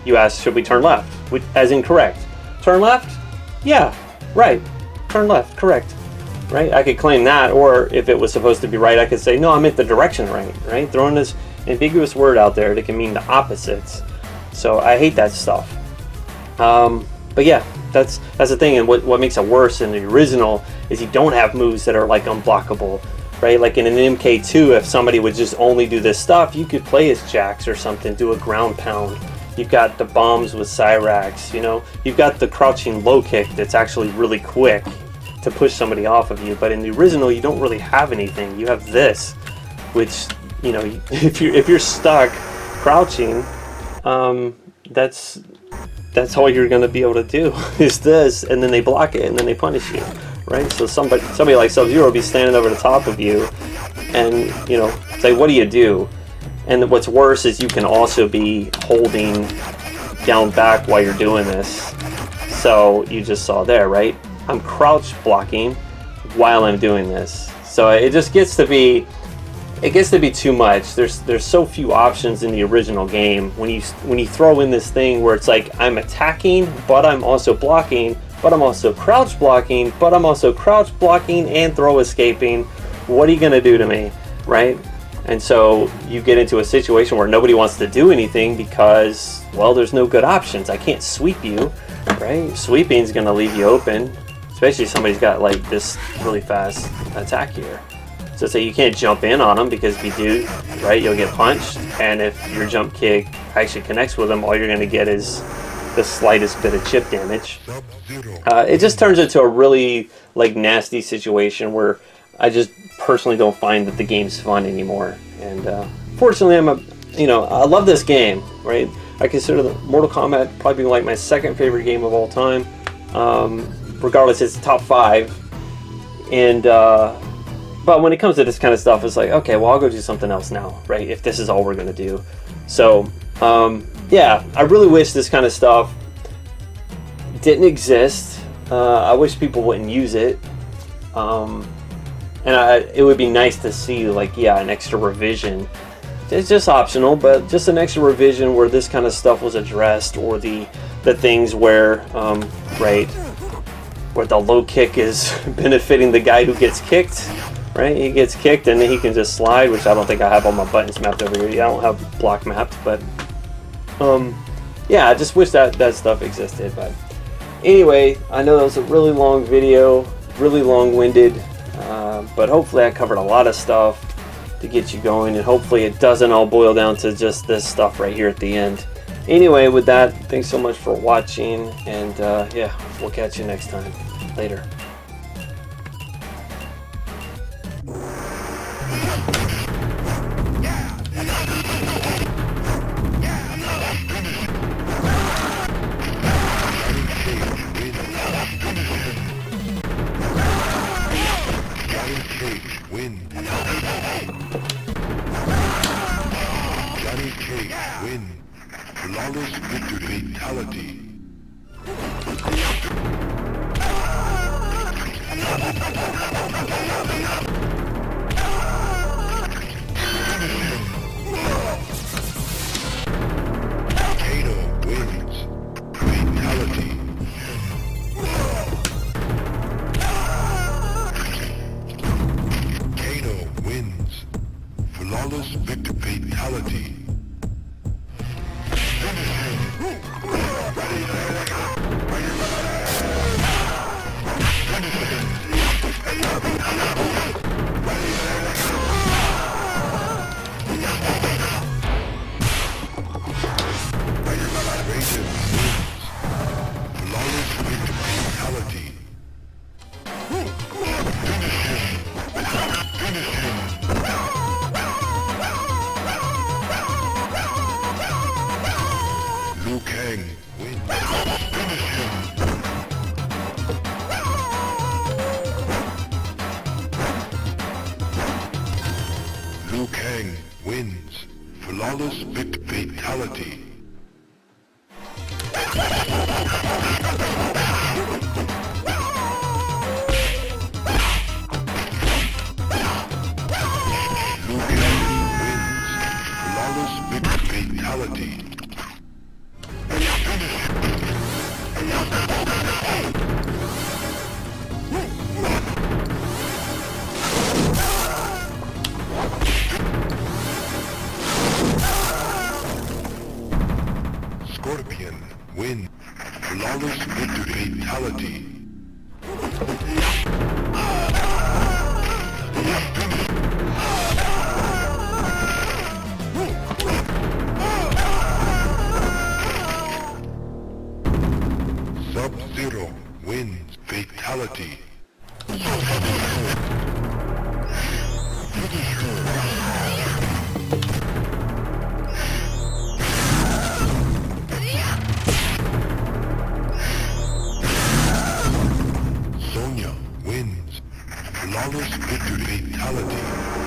you asked, should we turn left? As in correct. Turn left? Yeah, right. Turn left, correct. Right? I could claim that, or if it was supposed to be right, I could say, no, I meant the direction right? Throwing this ambiguous word out there that can mean the opposites. So I hate that stuff. But yeah, that's the thing, and what makes it worse in the original is you don't have moves that are like unblockable, right? Like in an MK2, if somebody would just only do this stuff, you could play as Jax or something, do a ground pound. You've got the bombs with Cyrax, you know? You've got the crouching low kick that's actually really quick to push somebody off of you, but in the original you don't really have anything. You have this, which, you know, if you're stuck crouching, that's all you're going to be able to do is this, and then they block it and then they punish you, right? So somebody like Sub-Zero will be standing over the top of you and, you know, say, what do you do? And what's worse is you can also be holding down back while you're doing this. So you just saw there, right? I'm crouch blocking while I'm doing this. So it just gets to be too much. There's so few options in the original game. When you throw in this thing where it's like I'm attacking, but I'm also blocking, but I'm also crouch blocking, but I'm also crouch blocking and throw escaping. What are you gonna do to me, right? And so you get into a situation where nobody wants to do anything because, well, there's no good options. I can't sweep you, right? Sweeping's gonna leave you open. Especially if somebody's got like this really fast attack here. So say you can't jump in on them because if you do, right, you'll get punched. And if your jump kick actually connects with them, all you're going to get is the slightest bit of chip damage. It just turns into a really like nasty situation where I just personally don't find that the game's fun anymore. And fortunately, I love this game, right? I consider the Mortal Kombat probably like my second favorite game of all time. Regardless, it's top 5, and but when it comes to this kind of stuff, it's like, okay, well, I'll go do something else now, right? If this is all we're gonna do. So yeah, I really wish this kind of stuff didn't exist. I wish people wouldn't use it, and it would be nice to see, like, yeah, an extra revision. It's just optional, but just an extra revision where this kind of stuff was addressed, or the the things where, right, where the low kick is benefiting the guy who gets kicked, right? He gets kicked and then he can just slide, which I don't think I have all my buttons mapped over here. Yeah, I don't have block mapped, but yeah, I just wish that stuff existed. But anyway, I know that was a really long video, really long-winded, but hopefully I covered a lot of stuff to get you going, and hopefully it doesn't all boil down to just this stuff right here at the end. Anyway, with that, thanks so much for watching, and yeah, we'll catch you next time. Later. Win. Flawless victory. Fatality. KANO wins. Fatality. KANO wins. Flawless victory. Fatality. KANG wins. KANG wins. Flawless fatality. Fatality. Scorpion win. Flawless victory. Fatality. Sub-Zero wins. Fatality. SONYA wins. Flawless victory. Fatality.